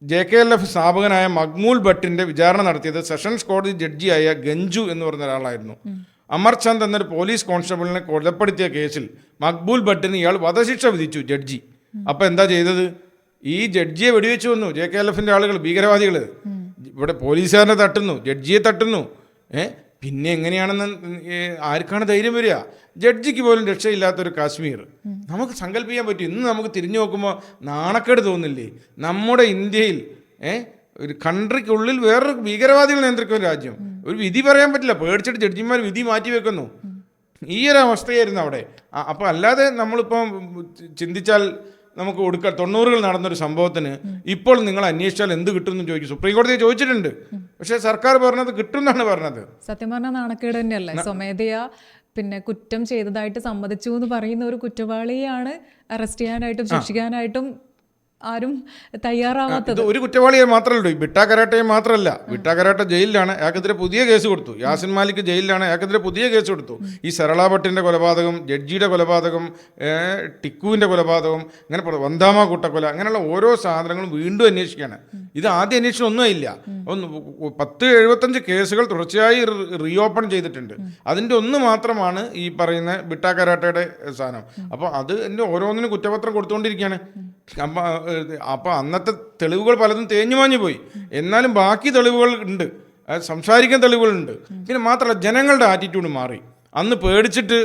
JKLF സ്ഥാപകനായ മഖ്മൂൽ ഭട്ടിന്റെ വിചാരണ നടത്തിയത് സെഷൻസ് കോടതി ജഡ്ജിയായ ഗഞ്ചു എന്ന് പറഞ്ഞ ഒരാളായിരുന്നു. അമർചന്ദ് എന്നൊരു പോലീസ് കോൺസ്റ്റബിളിനെ കൊലപ്പെടുത്തിയ കേസിൽ മഖ്ബൂൽ ഭട്ടിന് ഇയാൾ വധശിക്ഷ വിധിച്ചു ജഡ്ജി. അപ്പൊ എന്താ ചെയ്തത്? ഈ ജഡ്ജിയെ വെടിവെച്ച് വന്നു. JKLFന്റെ ആളുകൾ, ഭീകരവാദികൾ. ഇവിടെ പോലീസുകാരനെ തട്ടുന്നു, ജഡ്ജിയെ തട്ടുന്നു. പിന്നെ എങ്ങനെയാണെന്ന് ആർക്കാണ് ധൈര്യം വരിക? ജഡ്ജിക്ക് പോലും രക്ഷയില്ലാത്തൊരു കാശ്മീർ നമുക്ക് സങ്കല്പിക്കാൻ പറ്റും. ഇന്ന് നമുക്ക് തിരിഞ്ഞു നോക്കുമ്പോൾ നാണക്കേട് തോന്നില്ലേ? നമ്മുടെ ഇന്ത്യയിൽ ഒരു കൺട്രിക്കുള്ളിൽ വേറൊരു ഭീകരവാദികൾ നിയന്ത്രിക്കുന്ന രാജ്യം. ഒരു വിധി പറയാൻ പറ്റില്ല, പേടിച്ചിട്ട് ജഡ്ജിമാർ വിധി മാറ്റി വെക്കുന്നു. ഈ ഒരു അവസ്ഥയായിരുന്നു അവിടെ. അപ്പോൾ അല്ലാതെ നമ്മളിപ്പം ചിന്തിച്ചാൽ നമുക്ക് 90കൾ നടന്നൊരു സംഭവത്തിന് ഇപ്പോൾ നിങ്ങൾ അന്വേഷിച്ചാൽ എന്ത് കിട്ടും എന്ന് ചോദിക്കും. സുപ്രീം കോടതിയെ ചോദിച്ചിട്ടുണ്ട്. പക്ഷേ സർക്കാർ പറഞ്ഞത് കിട്ടും എന്നാണ് പറഞ്ഞത്. സത്യം പറഞ്ഞാൽ നാണക്കേട് തന്നെയല്ലേ? സ്വമേധയാ പിന്നെ കുറ്റം ചെയ്തതായിട്ട് സമ്മതിച്ചു എന്ന് പറയുന്ന ഒരു കുറ്റവാളിയാണ് അറസ്റ്റ് ചെയ്യാനായിട്ടും ശിക്ഷിക്കാനായിട്ടും ആരും തയ്യാറാവാത്തത്. ഒരു കുറ്റവാളിയെ മാത്രമല്ലോ, ഈ ബിട്ടാ കരാട്ടയെ മാത്രമല്ല. ബിട്ടാ കരാട്ട ജയിലിലാണ്, അയാൾക്കെതിരെ പുതിയ കേസ് കൊടുത്തു. യാസിൻ മാലിക് ജയിലിലാണ്, അയാൾക്കെതിരെ പുതിയ കേസ് കൊടുത്തു. ഈ സരള ഭട്ടിൻ്റെ കൊലപാതകം, ജഡ്ജിയുടെ കൊലപാതകം, ടിക്കുവിൻ്റെ കൊലപാതകം, അങ്ങനെ വന്ദാമ കൂട്ടക്കൊല, അങ്ങനെയുള്ള ഓരോ സാധനങ്ങളും വീണ്ടും അന്വേഷിക്കുകയാണ്. ഇത് ആദ്യം അന്വേഷണം ഒന്നുമില്ല. 10-75 കേസുകൾ തുടർച്ചയായി റീഓപ്പൺ ചെയ്തിട്ടുണ്ട്. അതിൻ്റെ ഒന്ന് മാത്രമാണ് ഈ പറയുന്ന ബിട്ടാ കരാട്ടയുടെ സാധനം. അപ്പോൾ അത് എൻ്റെ ഓരോന്നിനും കുറ്റപത്രം കൊടുത്തുകൊണ്ടിരിക്കുകയാണ്. അപ്പോൾ അന്നത്തെ തെളിവുകൾ പലതും തേഞ്ഞു മാഞ്ഞു പോയി. എന്നാലും ബാക്കി തെളിവുകൾ ഉണ്ട്, സംസാരിക്കാൻ തെളിവുകളുണ്ട്. പിന്നെ മാത്രമല്ല ജനങ്ങളുടെ ആറ്റിറ്റ്യൂഡ് മാറി. അന്ന് പേടിച്ചിട്ട്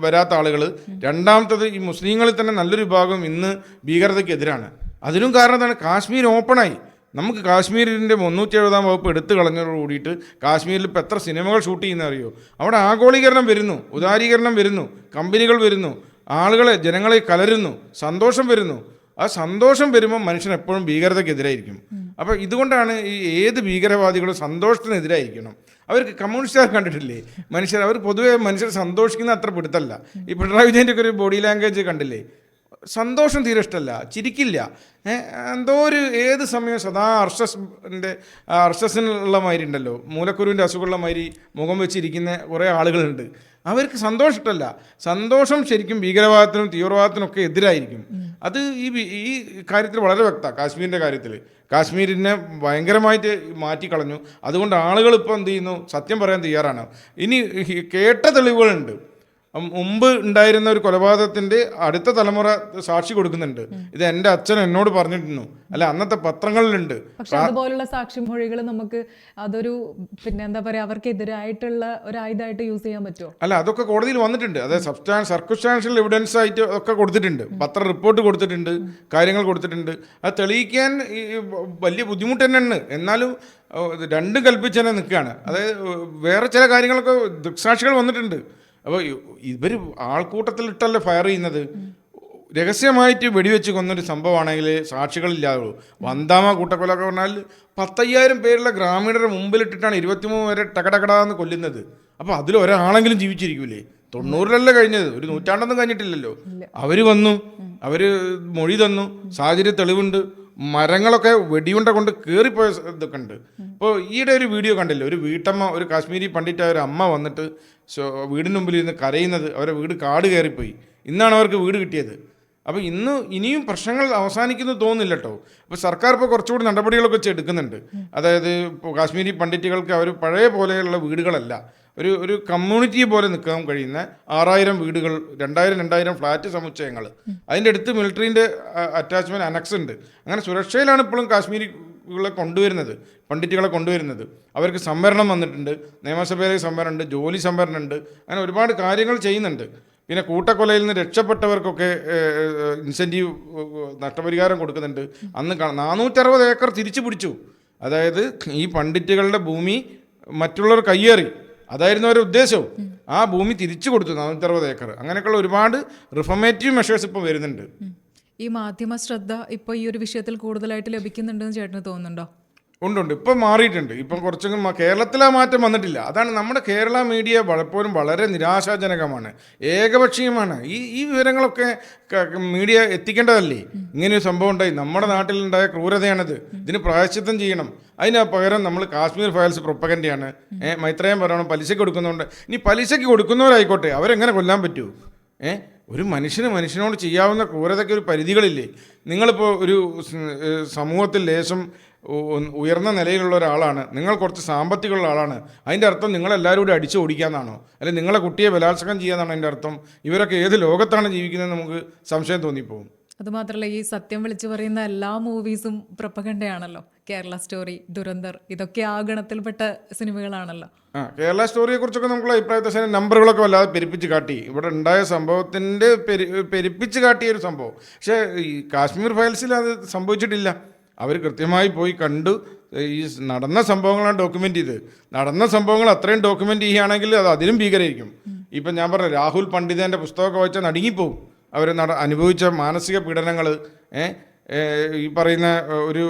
വരാത്ത ആളുകൾ, രണ്ടാമത്തത് ഈ മുസ്ലിങ്ങളിൽ തന്നെ നല്ലൊരു വിഭാഗം ഇന്ന് ഭീകരതയ്ക്കെതിരാണ്. അതിനും കാരണം എന്താണ്? കാശ്മീർ ഓപ്പണായി. നമുക്ക് കാശ്മീരിൻ്റെ 370-ാം വകുപ്പ് എടുത്തു കളഞ്ഞതോട് കൂടിയിട്ട് കാശ്മീരിൽ ഇപ്പോൾ എത്ര സിനിമകൾ ഷൂട്ട് ചെയ്യുന്ന അറിയോ? അവിടെ ആഗോളീകരണം വരുന്നു, ഉദാരീകരണം വരുന്നു, കമ്പനികൾ വരുന്നു, ആളുകളെ ജനങ്ങളെ കലരുന്നു, സന്തോഷം വരുന്നു. ആ സന്തോഷം വരുമ്പോൾ മനുഷ്യൻ എപ്പോഴും ഭീകരതയ്ക്കെതിരായിരിക്കും. അപ്പോൾ ഇതുകൊണ്ടാണ് ഈ ഏത് ഭീകരവാദികളും സന്തോഷത്തിനെതിരായിരിക്കണം. അവർക്ക് കമ്മ്യൂണിസ്റ്റുകാർ കണ്ടിട്ടില്ലേ മനുഷ്യർ? അവർ പൊതുവെ മനുഷ്യർ സന്തോഷിക്കുന്ന അത്ര പിടുത്തല്ല. ഈ പിണറായി വിജയൻ്റെ ഒക്കെ ഒരു ബോഡി ലാംഗ്വേജ് കണ്ടില്ലേ? സന്തോഷം തീരെ ഇഷ്ടമല്ല, ചിരിക്കില്ല. എന്തോ ഒരു ഏത് സമയം സദാ അർഷസിനുള്ള മാതിരി ഉണ്ടല്ലോ, മൂലക്കുരുവിൻ്റെ അസുഖമുള്ള മാതിരി മുഖം വെച്ചിരിക്കുന്ന കുറേ ആളുകളുണ്ട്. അവർക്ക് സന്തോഷം ഇഷ്ടമല്ല. സന്തോഷം ശരിക്കും ഭീകരവാദത്തിനും തീവ്രവാദത്തിനും ഒക്കെ എതിരായിരിക്കും. അത് ഈ കാര്യത്തിൽ വളരെ വ്യക്തമാണ്. കാശ്മീരിൻ്റെ കാര്യത്തിൽ കാശ്മീരിനെ ഭയങ്കരമായിട്ട് മാറ്റിക്കളഞ്ഞു. അതുകൊണ്ട് ആളുകൾ ഇപ്പോൾ എന്ത് ചെയ്യുന്നു? സത്യം പറയാൻ തയ്യാറാണ്. ഇനി കേട്ട തെളിവുകളുണ്ട്. മുമ്പ് ഉണ്ടായിരുന്ന ഒരു കൊലപാതകത്തിൻ്റെ അടുത്ത തലമുറ സാക്ഷി കൊടുക്കുന്നുണ്ട്. ഇത് എൻ്റെ അച്ഛൻ എന്നോട് പറഞ്ഞിരുന്നു, അല്ല അന്നത്തെ പത്രങ്ങളിലുണ്ട്. പക്ഷെ അതുപോലുള്ള സാക്ഷിമൊഴികൾ നമുക്ക് അതൊരു പിന്നെ എന്താ പറയുക, അവർക്കെതിരായിട്ടുള്ള ഒരു ആയുധമായിട്ട് യൂസ് ചെയ്യാൻ പറ്റുമോ? അല്ല, അതൊക്കെ കോടതിയിൽ വന്നിട്ടുണ്ട്. അതായത് സർക്കംസ്റ്റാൻഷ്യൽ എവിഡൻസ് ആയിട്ട് ഒക്കെ കൊടുത്തിട്ടുണ്ട്. പത്ര റിപ്പോർട്ട് കൊടുത്തിട്ടുണ്ട്, കാര്യങ്ങൾ കൊടുത്തിട്ടുണ്ട്. അത് തെളിയിക്കാൻ വലിയ ബുദ്ധിമുട്ട് തന്നെയാണ്. എന്നാലും രണ്ടും കൽപ്പിച്ച് തന്നെ നിൽക്കുകയാണ്. അതായത് വേറെ ചില കാര്യങ്ങളൊക്കെ ദൃക്സാക്ഷികൾ വന്നിട്ടുണ്ട്. അപ്പോൾ ഇവർ ആൾക്കൂട്ടത്തിലിട്ടല്ലേ ഫയർ ചെയ്യുന്നത്? രഹസ്യമായിട്ട് വെടിവെച്ച് കൊന്നൊരു സംഭവമാണെങ്കിൽ സാക്ഷികളില്ലാതെ വന്ദാമ കൂട്ടക്കൊലൊക്കെ പറഞ്ഞാൽ 10,000 പേരുള്ള ഗ്രാമീണരുടെ മുമ്പിലിട്ടിട്ടാണ് 23 പേരെ ടകടകടാന്ന് കൊല്ലുന്നത്. അപ്പോൾ അതിലൊരാളെങ്കിലും ജീവിച്ചിരിക്കൂലേ? 90-ലല്ലേ കഴിഞ്ഞത്, ഒരു നൂറ്റാണ്ടൊന്നും കഴിഞ്ഞിട്ടില്ലല്ലോ. അവർ വന്നു, അവർ മൊഴി തന്നു, സാഹചര്യ തെളിവുണ്ട്. മരങ്ങളൊക്കെ വെടിയുണ്ട കൊണ്ട് കയറിപ്പോയ ഇതൊക്കെ ഉണ്ട്. ഇപ്പോൾ ഈയിടെ ഒരു വീഡിയോ കണ്ടില്ലേ, ഒരു വീട്ടമ്മ, ഒരു കാശ്മീരി പണ്ഡിറ്റായ ഒരു അമ്മ വന്നിട്ട് വീടിന് മുമ്പിൽ ഇരുന്ന് കരയുന്നത്. അവരുടെ വീട് കാട് കയറിപ്പോയി. ഇന്നാണ് അവർക്ക് വീട് കിട്ടിയത്. അപ്പോൾ ഇനിയും പ്രശ്നങ്ങൾ അവസാനിക്കുന്നു തോന്നുന്നില്ല കേട്ടോ. അപ്പോൾ സർക്കാർ ഇപ്പോൾ കുറച്ചുകൂടി നടപടികളൊക്കെ വെച്ച് എടുക്കുന്നുണ്ട്. അതായത് ഇപ്പോൾ കാശ്മീരി പണ്ഡിറ്റുകൾക്ക് അവർ പഴയ പോലെയുള്ള വീടുകളല്ല, ഒരു കമ്മ്യൂണിറ്റി പോലെ നിൽക്കാൻ കഴിയുന്ന 6000 വീടുകൾ, 2000 ഫ്ലാറ്റ് സമുച്ചയങ്ങൾ, അതിൻ്റെ അടുത്ത് മിലിറ്ററീൻ്റെ അറ്റാച്ച്മെൻറ്റ് അനക്സ് ഉണ്ട്. അങ്ങനെ സുരക്ഷയിലാണ് ഇപ്പോഴും കാശ്മീരികളെ കൊണ്ടുവരുന്നത്, പണ്ഡിറ്റുകളെ കൊണ്ടുവരുന്നത്. അവർക്ക് സംവരണം വന്നിട്ടുണ്ട്, നിയമസഭയിലേക്ക് സംവരണമുണ്ട്, ജോലി സംവരണമുണ്ട്, അങ്ങനെ ഒരുപാട് കാര്യങ്ങൾ ചെയ്യുന്നുണ്ട്. പിന്നെ കൂട്ടക്കൊലയിൽ നിന്ന് രക്ഷപ്പെട്ടവർക്കൊക്കെ ഇൻസെൻറ്റീവ് നഷ്ടപരിഹാരം കൊടുക്കുന്നുണ്ട്. അന്ന് 460 ഏക്കർ തിരിച്ചു പിടിച്ചു. അതായത് ഈ പണ്ഡിറ്റുകളുടെ ഭൂമി മറ്റുള്ളവർ കയ്യേറി, അതായിരുന്നു അവരുടെ ഉദ്ദേശവും. ആ ഭൂമി തിരിച്ചു കൊടുത്തു 460 ഏക്കർ. അങ്ങനെയൊക്കെയുള്ള ഒരുപാട് റിഫോർമേറ്റീവ് മെഷേഴ്സ് ഇപ്പോൾ വരുന്നുണ്ട്. ഈ മാധ്യമ ശ്രദ്ധ ഇപ്പോൾ ഈ ഒരു വിഷയത്തിൽ കൂടുതലായിട്ട് ലഭിക്കുന്നുണ്ടെന്ന് ചേട്ടന് തോന്നുന്നുണ്ടോ? ഉണ്ട്. ഇപ്പം മാറിയിട്ടുണ്ട്. ഇപ്പം കുറച്ചൊന്നും കേരളത്തിൽ ആ മാറ്റം വന്നിട്ടില്ല. അതാണ് നമ്മുടെ കേരള മീഡിയ പലപ്പോഴും വളരെ നിരാശാജനകമാണ്, ഏകപക്ഷീയമാണ്. ഈ വിവരങ്ങളൊക്കെ മീഡിയ എത്തിക്കേണ്ടതല്ലേ? ഇങ്ങനെയൊരു സംഭവം ഉണ്ടായി, നമ്മുടെ നാട്ടിലുണ്ടായ ക്രൂരതയാണിത്, ഇതിന് പ്രായശ്ചിത്തം ചെയ്യണം. അതിന് പകരം നമ്മൾ കാശ്മീർ ഫയൽസ് പ്രൊപ്പഗൻഡയാണ്, മൈത്രേയം പറയണം, പലിശയ്ക്ക് കൊടുക്കുന്നുണ്ട്. ഇനി പലിശയ്ക്ക് കൊടുക്കുന്നവരായിക്കോട്ടെ, അവരെങ്ങനെ കൊല്ലാൻ പറ്റൂ? ഒരു മനുഷ്യനോട് ചെയ്യാവുന്ന ക്രൂരതയ്ക്ക് ഒരു പരിധികളില്ലേ? നിങ്ങളിപ്പോൾ ഒരു സമൂഹത്തിൽ ലേശം ഉയർന്ന നിലയിലുള്ള ഒരാളാണ്, നിങ്ങൾ കുറച്ച് സാമ്പത്തികമുള്ള ആളാണ്, അതിൻ്റെ അർത്ഥം നിങ്ങളെല്ലാവരും കൂടി അടിച്ചു ഓടിക്കാമെന്നാണോ? അല്ലെങ്കിൽ നിങ്ങളെ കുട്ടിയെ ബലാത്സംഗം ചെയ്യാന്നാണോ അതിൻ്റെ അർത്ഥം? ഇവരൊക്കെ ഏത് ലോകത്താണ് ജീവിക്കുന്നത് നമുക്ക് സംശയം തോന്നിപ്പോകും. അതുമാത്രമല്ല, ഈ സത്യം വിളിച്ചു പറയുന്ന എല്ലാ മൂവീസും പ്രൊപ്പഗൻഡയാണല്ലോ. കേരള സ്റ്റോറി, ദുരന്തർ, ഇതൊക്കെ ആ ഗണത്തിൽപ്പെട്ട സിനിമകളാണല്ലോ. കേരള സ്റ്റോറിയെ കുറിച്ചൊക്കെ നമുക്കുള്ള അഭിപ്രായത്തെ നമ്പറുകളൊക്കെ വല്ലാതെ പെരുപ്പിച്ച് കാട്ടി, ഇവിടെ ഉണ്ടായ സംഭവത്തിൻ്റെ പെരുപ്പിച്ച് കാട്ടിയ ഒരു സംഭവം. പക്ഷേ ഈ കാശ്മീർ ഫയൽസിൽ അത് സംഭവിച്ചിട്ടില്ല. അവർ കൃത്യമായി പോയി കണ്ടു, ഈ നടന്ന സംഭവങ്ങളാണ് ഡോക്യുമെൻ്റ് ചെയ്ത്. നടന്ന സംഭവങ്ങൾ അത്രയും ഡോക്യുമെൻ്റ് ചെയ്യുകയാണെങ്കിൽ അത് അതിലും ഭീകരമായിരിക്കും. ഇപ്പം ഞാൻ പറഞ്ഞ രാഹുൽ പണ്ഡിതൻ്റെ പുസ്തകമൊക്കെ വായിച്ചാൽ നടുങ്ങിപ്പോവും. അവർ അനുഭവിച്ച മാനസിക പീഡനങ്ങൾ, ഈ പറയുന്ന ഒരു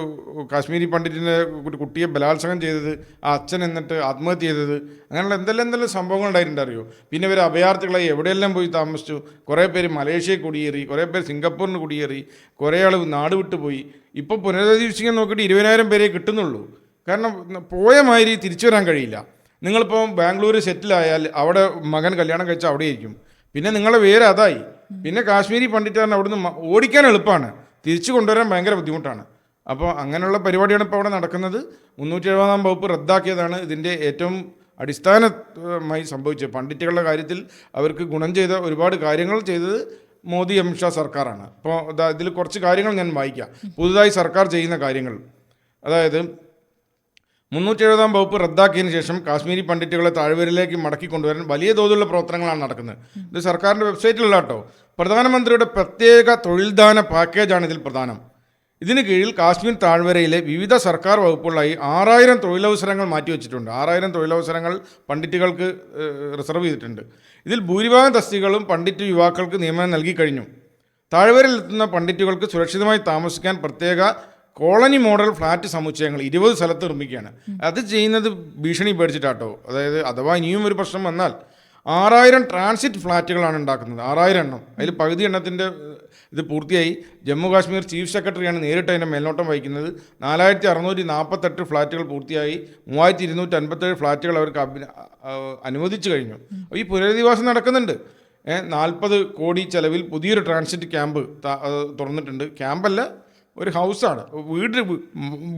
കാശ്മീരി പണ്ഡിറ്റിൻ്റെ ഒരു കുട്ടിയെ ബലാത്സംഗം ചെയ്തത്, ആ അച്ഛൻ എന്നിട്ട് ആത്മഹത്യ ചെയ്തത്, അങ്ങനെയുള്ള എന്തെല്ലാം സംഭവങ്ങൾ ഉണ്ടായിട്ടുണ്ട് അറിയോ? പിന്നെ ഇവർ അഭയാർത്ഥികളായി എവിടെയെല്ലാം പോയി താമസിച്ചു. കുറേ പേര് മലേഷ്യയിൽ കുടിയേറി, കുറേ പേര് സിംഗപ്പൂരിന് കുടിയേറി, കുറേ ആൾ നാട് വിട്ടു പോയി. ഇപ്പോൾ പുനരധിവസിക്കാൻ നോക്കിയിട്ട് 20,000 പേരെ കിട്ടുന്നുള്ളൂ. കാരണം പോയ മാതിരി തിരിച്ചു വരാൻ കഴിയില്ല. നിങ്ങളിപ്പോൾ ബാംഗ്ലൂർ സെറ്റിലായാൽ അവിടെ മകൻ കല്യാണം കഴിച്ചാൽ അവിടെ ആയിരിക്കും. പിന്നെ നിങ്ങളെ പേര് അതായി. പിന്നെ കാശ്മീരി പണ്ഡിറ്റാണ് അവിടുന്ന് ഓടിക്കാൻ എളുപ്പമാണ്, തിരിച്ചു കൊണ്ടുവരാൻ ഭയങ്കര ബുദ്ധിമുട്ടാണ്. അപ്പോൾ അങ്ങനെയുള്ള പരിപാടിയാണ് ഇപ്പോൾ അവിടെ നടക്കുന്നത്. 370-ാം വകുപ്പ് റദ്ദാക്കിയതാണ് ഇതിൻ്റെ ഏറ്റവും അടിസ്ഥാനമായി സംഭവിച്ചത്. പണ്ഡിറ്റുകളുടെ കാര്യത്തിൽ അവർക്ക് ഗുണം ചെയ്ത ഒരുപാട് കാര്യങ്ങൾ ചെയ്തത് മോദി അമിത്ഷാ സർക്കാരാണ്. അപ്പോൾ ഇതിൽ കുറച്ച് കാര്യങ്ങൾ ഞാൻ വായിക്കാം. പുതുതായി സർക്കാർ ചെയ്യുന്ന കാര്യങ്ങൾ, അതായത് 370-ാം വകുപ്പ് റദ്ദാക്കിയതിന് ശേഷം കാശ്മീരി പണ്ഡിറ്റുകളെ താഴ്വരയിലേക്ക് മടക്കി കൊണ്ടുവരാൻ വലിയ തോതിലുള്ള പ്രവർത്തനങ്ങളാണ് നടക്കുന്നത്. ഇത് സർക്കാരിൻ്റെ വെബ്സൈറ്റിലുള്ള കേട്ടോ. പ്രധാനമന്ത്രിയുടെ പ്രത്യേക തൊഴിൽദാന പാക്കേജാണ് ഇതിൽ പ്രധാനം. ഇതിന് കീഴിൽ കാശ്മീർ താഴ്വരയിലെ വിവിധ സർക്കാർ വകുപ്പുകളായി 6000 തൊഴിലവസരങ്ങൾ മാറ്റിവെച്ചിട്ടുണ്ട്. 6000 തൊഴിലവസരങ്ങൾ പണ്ഡിറ്റുകൾക്ക് റിസർവ് ചെയ്തിട്ടുണ്ട്. ഇതിൽ ഭൂരിഭാഗം തസ്തികകളും പണ്ഡിറ്റ് യുവാക്കൾക്ക് നിയമനം നൽകി കഴിഞ്ഞു. താഴ്വരയിലെത്തുന്ന പണ്ഡിറ്റുകൾക്ക് സുരക്ഷിതമായി താമസിക്കാൻ പ്രത്യേക കോളനി മോഡൽ ഫ്ലാറ്റ് സമുച്ചയങ്ങൾ 20 സ്ഥലത്ത് നിർമ്മിക്കുകയാണ്. അത് ചെയ്യുന്നത് ഭീഷണി പേടിച്ചിട്ടാട്ടോ. അതായത് അഥവാ ഇനിയും ഒരു പ്രശ്നം വന്നാൽ 6000 ട്രാൻസിറ്റ് ഫ്ലാറ്റുകളാണ് ഉണ്ടാക്കുന്നത്. 6000 എണ്ണം. അതിൽ പകുതി എണ്ണത്തിൻ്റെ ഇത് പൂർത്തിയായി. ജമ്മു കാശ്മീർ ചീഫ് സെക്രട്ടറിയാണ് നേരിട്ട് അതിൻ്റെ മേൽനോട്ടം വഹിക്കുന്നത്. 4648 ഫ്ലാറ്റുകൾ പൂർത്തിയായി. 3257 ഫ്ലാറ്റുകൾ അവർക്ക് അനുവദിച്ചു കഴിഞ്ഞു. ഈ പുനരധിവാസം നടക്കുന്നുണ്ട്. 40 കോടി ചെലവിൽ പുതിയൊരു ട്രാൻസിറ്റ് ക്യാമ്പ് തുറന്നിട്ടുണ്ട്. ക്യാമ്പല്ല, ഒരു ഹൗസാണ്,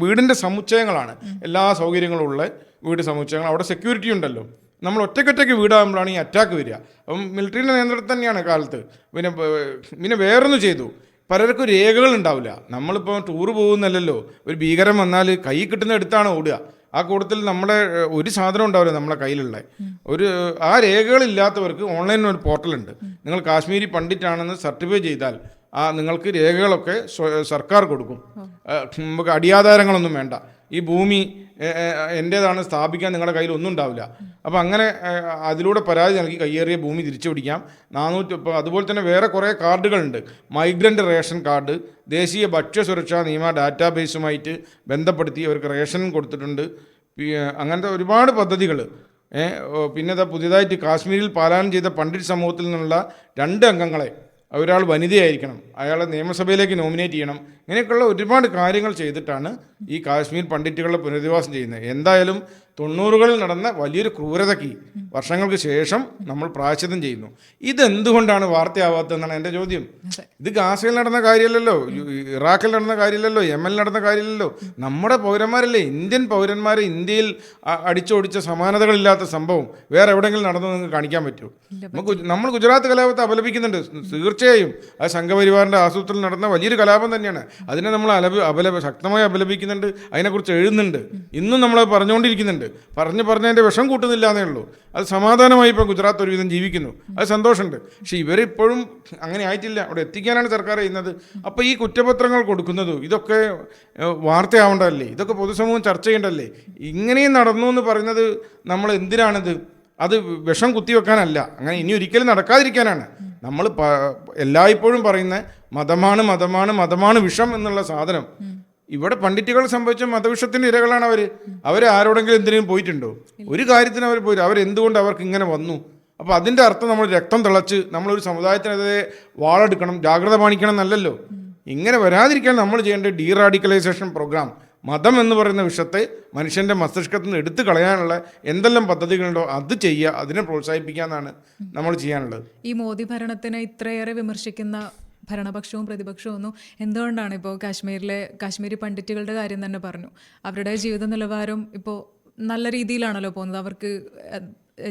വീടിൻ്റെ സമുച്ചയങ്ങളാണ്. എല്ലാ സൗകര്യങ്ങളും ഉള്ള വീട് സമുച്ചയങ്ങൾ. അവിടെ സെക്യൂരിറ്റി ഉണ്ടല്ലോ. നമ്മൾ ഒറ്റയ്ക്കൊറ്റയ്ക്ക് വീടാകുമ്പോഴാണ് ഈ അറ്റാക്ക് വരിക. അപ്പം മിലിറ്ററിയുടെ നിയന്ത്രണത്തിൽ തന്നെയാണ് കാലത്ത്. പിന്നെ വേറൊന്ന് ചെയ്തു, പലർക്കും രേഖകൾ ഉണ്ടാവില്ല. നമ്മളിപ്പോൾ ടൂറ് പോകുന്നല്ലോ, ഒരു ഭീകരം വന്നാൽ കൈ കിട്ടുന്ന എടുത്താണ് ഓടുക. ആ കൂട്ടത്തിൽ നമ്മുടെ ഒരു സാധനം ഉണ്ടാവില്ല നമ്മളെ കയ്യിലുള്ള ആ രേഖകളില്ലാത്തവർക്ക് ഓൺലൈനിൽ ഒരു പോർട്ടലുണ്ട്. നിങ്ങൾ കാശ്മീരി പണ്ഡിറ്റാണെന്ന് സർട്ടിഫൈ ചെയ്താൽ നിങ്ങൾക്ക് രേഖകളൊക്കെ സർക്കാർ കൊടുക്കും. നമുക്ക് അടിയാധാരങ്ങളൊന്നും വേണ്ട. ഈ ഭൂമി എൻ്റേതാണ് സ്ഥാപിക്കാൻ നിങ്ങളുടെ കയ്യിൽ ഒന്നും ഉണ്ടാവില്ല. അപ്പോൾ അങ്ങനെ അതിലൂടെ പരാതി നൽകി കയ്യേറിയ ഭൂമി തിരിച്ചു പിടിക്കാം. 400. ഇപ്പോൾ അതുപോലെ തന്നെ വേറെ കുറേ കാർഡുകളുണ്ട്. മൈഗ്രൻ്റ് റേഷൻ കാർഡ്, ദേശീയ ഭക്ഷ്യസുരക്ഷാ നിയമ ഡാറ്റാബേസുമായിട്ട് ബന്ധപ്പെടുത്തി അവർക്ക് റേഷൻ കൊടുത്തിട്ടുണ്ട്. അങ്ങനത്തെ ഒരുപാട് പദ്ധതികൾ. പിന്നെ പുതിയതായിട്ട് കാശ്മീരിൽ പാലായനം ചെയ്ത പണ്ഡിറ്റ് സമൂഹത്തിൽ നിന്നുള്ള 2 അംഗങ്ങളെ, ഒരാൾ വനിതയായിരിക്കണം, അയാളെ നിയമസഭയിലേക്ക് നോമിനേറ്റ് ചെയ്യണം. ഇങ്ങനെയൊക്കെയുള്ള ഒരുപാട് കാര്യങ്ങൾ ചെയ്തിട്ടാണ് ഈ കാശ്മീർ പണ്ഡിറ്റുകളെ പുനരധിവാസം ചെയ്യുന്നത്. എന്തായാലും 90കളിൽ നടന്ന വലിയൊരു ക്രൂരതയ്ക്ക് വർഷങ്ങൾക്ക് ശേഷം നമ്മൾ പ്രായശ്ചിത്തം ചെയ്യുന്നു. ഇതെന്തുകൊണ്ടാണ് വാർത്തയാവാത്തതെന്നാണ് എൻ്റെ ചോദ്യം. ഇത് ഗാസയിൽ നടന്ന കാര്യമല്ലല്ലോ, ഇറാഖിൽ നടന്ന കാര്യമല്ലല്ലോ, യമനിൽ നടന്ന കാര്യമല്ലല്ലോ. നമ്മുടെ പൗരന്മാരല്ലേ, ഇന്ത്യൻ പൗരന്മാരെ ഇന്ത്യയിൽ അടിച്ചോടിച്ച സമാനതകളില്ലാത്ത സംഭവം വേറെ എവിടെയെങ്കിലും നടന്നു നിങ്ങൾക്ക് കാണിക്കാൻ പറ്റുമോ? നമ്മൾ ഗുജറാത്ത് കലാപത്തെ അപലപിക്കുന്നുണ്ട് തീർച്ചയായും. അത് സംഘപരിവാറിൻ്റെ ആസൂത്രണം നടന്ന വലിയൊരു കലാപം തന്നെയാണ്. അതിനെ നമ്മൾ ശക്തമായി അപലപിക്കുന്നുണ്ട്, അതിനെക്കുറിച്ച് എഴുതുന്നുണ്ട്, ഇന്നും നമ്മളത് പറഞ്ഞുകൊണ്ടിരിക്കുന്നുണ്ട്. പറഞ്ഞതിൻ്റെ വിഷം കൂട്ടുന്നില്ല എന്നേ ഉള്ളൂ. അത് സമാധാനമായി ഇപ്പോൾ ഗുജറാത്ത് ഒരുവിധം ജീവിക്കുന്നു, അത് സന്തോഷമുണ്ട്. പക്ഷേ ഇവരിപ്പോഴും അങ്ങനെ ആയിട്ടില്ല. അവിടെ എത്തിക്കാനാണ് സർക്കാർ ചെയ്യുന്നത്. അപ്പോൾ ഈ കുറ്റപത്രങ്ങൾ കൊടുക്കുന്നതും ഇതൊക്കെ വാർത്തയാവേണ്ടതല്ലേ? ഇതൊക്കെ പൊതുസമൂഹം ചർച്ച ചെയ്യേണ്ടതല്ലേ? ഇങ്ങനെയും നടന്നു എന്ന് പറയുന്നത് നമ്മൾ എന്തിനാണിത്? അത് വിഷം കുത്തിവെക്കാനല്ല, അങ്ങനെ ഇനി ഒരിക്കലും നടക്കാതിരിക്കാനാണ്. നമ്മൾ എല്ലായ്പ്പോഴും പറയുന്ന മതമാണ് വിഷം എന്നുള്ള സാധനം. ഇവിടെ പണ്ഡിറ്റുകൾ സംഭവിച്ച മതവിഷത്തിൻ്റെ ഇരകളാണ് അവർ ആരോടെങ്കിലും എന്തിനേലും പോയിട്ടുണ്ടോ? ഒരു കാര്യത്തിന് അവർ പോയില്ല. അവരെന്തുകൊണ്ട് അവർക്ക് ഇങ്ങനെ വന്നു? അപ്പോൾ അതിൻ്റെ അർത്ഥം നമ്മൾ രക്തം തിളച്ച് നമ്മളൊരു സമുദായത്തിനെതിരെ വാളെടുക്കണം, ജാഗ്രത പാലിക്കണം എന്നല്ലല്ലോ. ഇങ്ങനെ വരാതിരിക്കാൻ നമ്മൾ ചെയ്യേണ്ട ഡീറാഡിക്കലൈസേഷൻ പ്രോഗ്രാം, മതം എന്ന് പറയുന്ന വിഷയത്തെ മനുഷ്യൻ്റെ മസ്തിഷ്കത്തിൽ നിന്ന് എടുത്തു കളയാനുള്ള എന്തെല്ലാം പദ്ധതികളുണ്ടോ അത് ചെയ്യുക, അതിനെ പ്രോത്സാഹിപ്പിക്കുക എന്നാണ് നമ്മൾ ചെയ്യാനുള്ളത്. ഈ മോദി ഭരണത്തിനെ ഇത്രയേറെ വിമർശിക്കുന്ന ഭരണപക്ഷവും പ്രതിപക്ഷവും ഒന്നും എന്തുകൊണ്ടാണ് ഇപ്പോൾ കാശ്മീരി പണ്ഡിറ്റുകളുടെ കാര്യം തന്നെ പറഞ്ഞു, അവരുടെ ജീവിത നിലവാരം ഇപ്പോൾ നല്ല രീതിയിലാണല്ലോ പോകുന്നത്. അവർക്ക്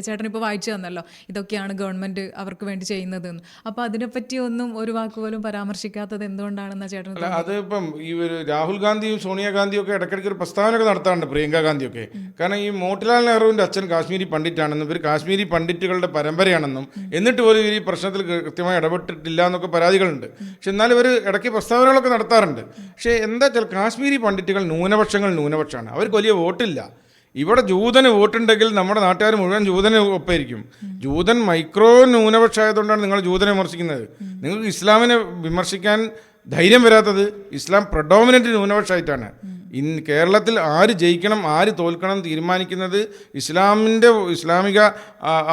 ചേട്ടൻ ഇപ്പോൾ വായിച്ചു തന്നല്ലോ ഇതൊക്കെയാണ് ഗവൺമെൻറ് അവർക്ക് വേണ്ടി ചെയ്യുന്നതെന്ന്. അപ്പോൾ അതിനെപ്പറ്റി ഒന്നും ഒരു വാക്കുപോലും പരാമർശിക്കാത്തത് എന്തുകൊണ്ടാണെന്നാ ചേട്ടൻ? അത് ഇപ്പം ഈ ഒരു രാഹുൽ ഗാന്ധിയും സോണിയാഗാന്ധിയും ഒക്കെ ഇടയ്ക്കിടയ്ക്ക് ഒരു പ്രസ്താവനയൊക്കെ നടത്താറുണ്ട്, പ്രിയങ്ക ഗാന്ധിയൊക്കെ. കാരണം ഈ മോട്ടിലാൽ നെഹ്റുവിൻ്റെ അച്ഛൻ കാശ്മീരി പണ്ഡിറ്റാണെന്നും ഇവർ കാശ്മീരി പണ്ഡിറ്റുകളുടെ പരമ്പരയാണെന്നും എന്നിട്ട് പോലും ഈ പ്രശ്നത്തിൽ കൃത്യമായി ഇടപെട്ടിട്ടില്ല എന്നൊക്കെ പരാതികളുണ്ട്. പക്ഷെ എന്നാലും ഇവർ ഇടയ്ക്ക് പ്രസ്താവനകളൊക്കെ നടത്താറുണ്ട്. പക്ഷേ എന്താ വെച്ചാൽ കാശ്മീരി പണ്ഡിറ്റുകൾ ന്യൂനപക്ഷമാണ്, അവർക്ക് വലിയ വോട്ടില്ല. ഇവിടെ ജൂതന് വോട്ടുണ്ടെങ്കിൽ നമ്മുടെ നാട്ടുകാർ മുഴുവൻ ജൂതന് ഒപ്പായിരിക്കും. ജൂതൻ മൈക്രോ ന്യൂനപക്ഷമായതുകൊണ്ടാണ് നിങ്ങൾ ജൂതനെ വിമർശിക്കുന്നത്. നിങ്ങൾക്ക് ഇസ്ലാമിനെ വിമർശിക്കാൻ ധൈര്യം വരാത്തത് ഇസ്ലാം പ്രഡോമിനൻ്റ് ന്യൂനപക്ഷമായിട്ടാണ്. കേരളത്തിൽ ആര് ജയിക്കണം ആര് തോൽക്കണം തീരുമാനിക്കുന്നത് ഇസ്ലാമിക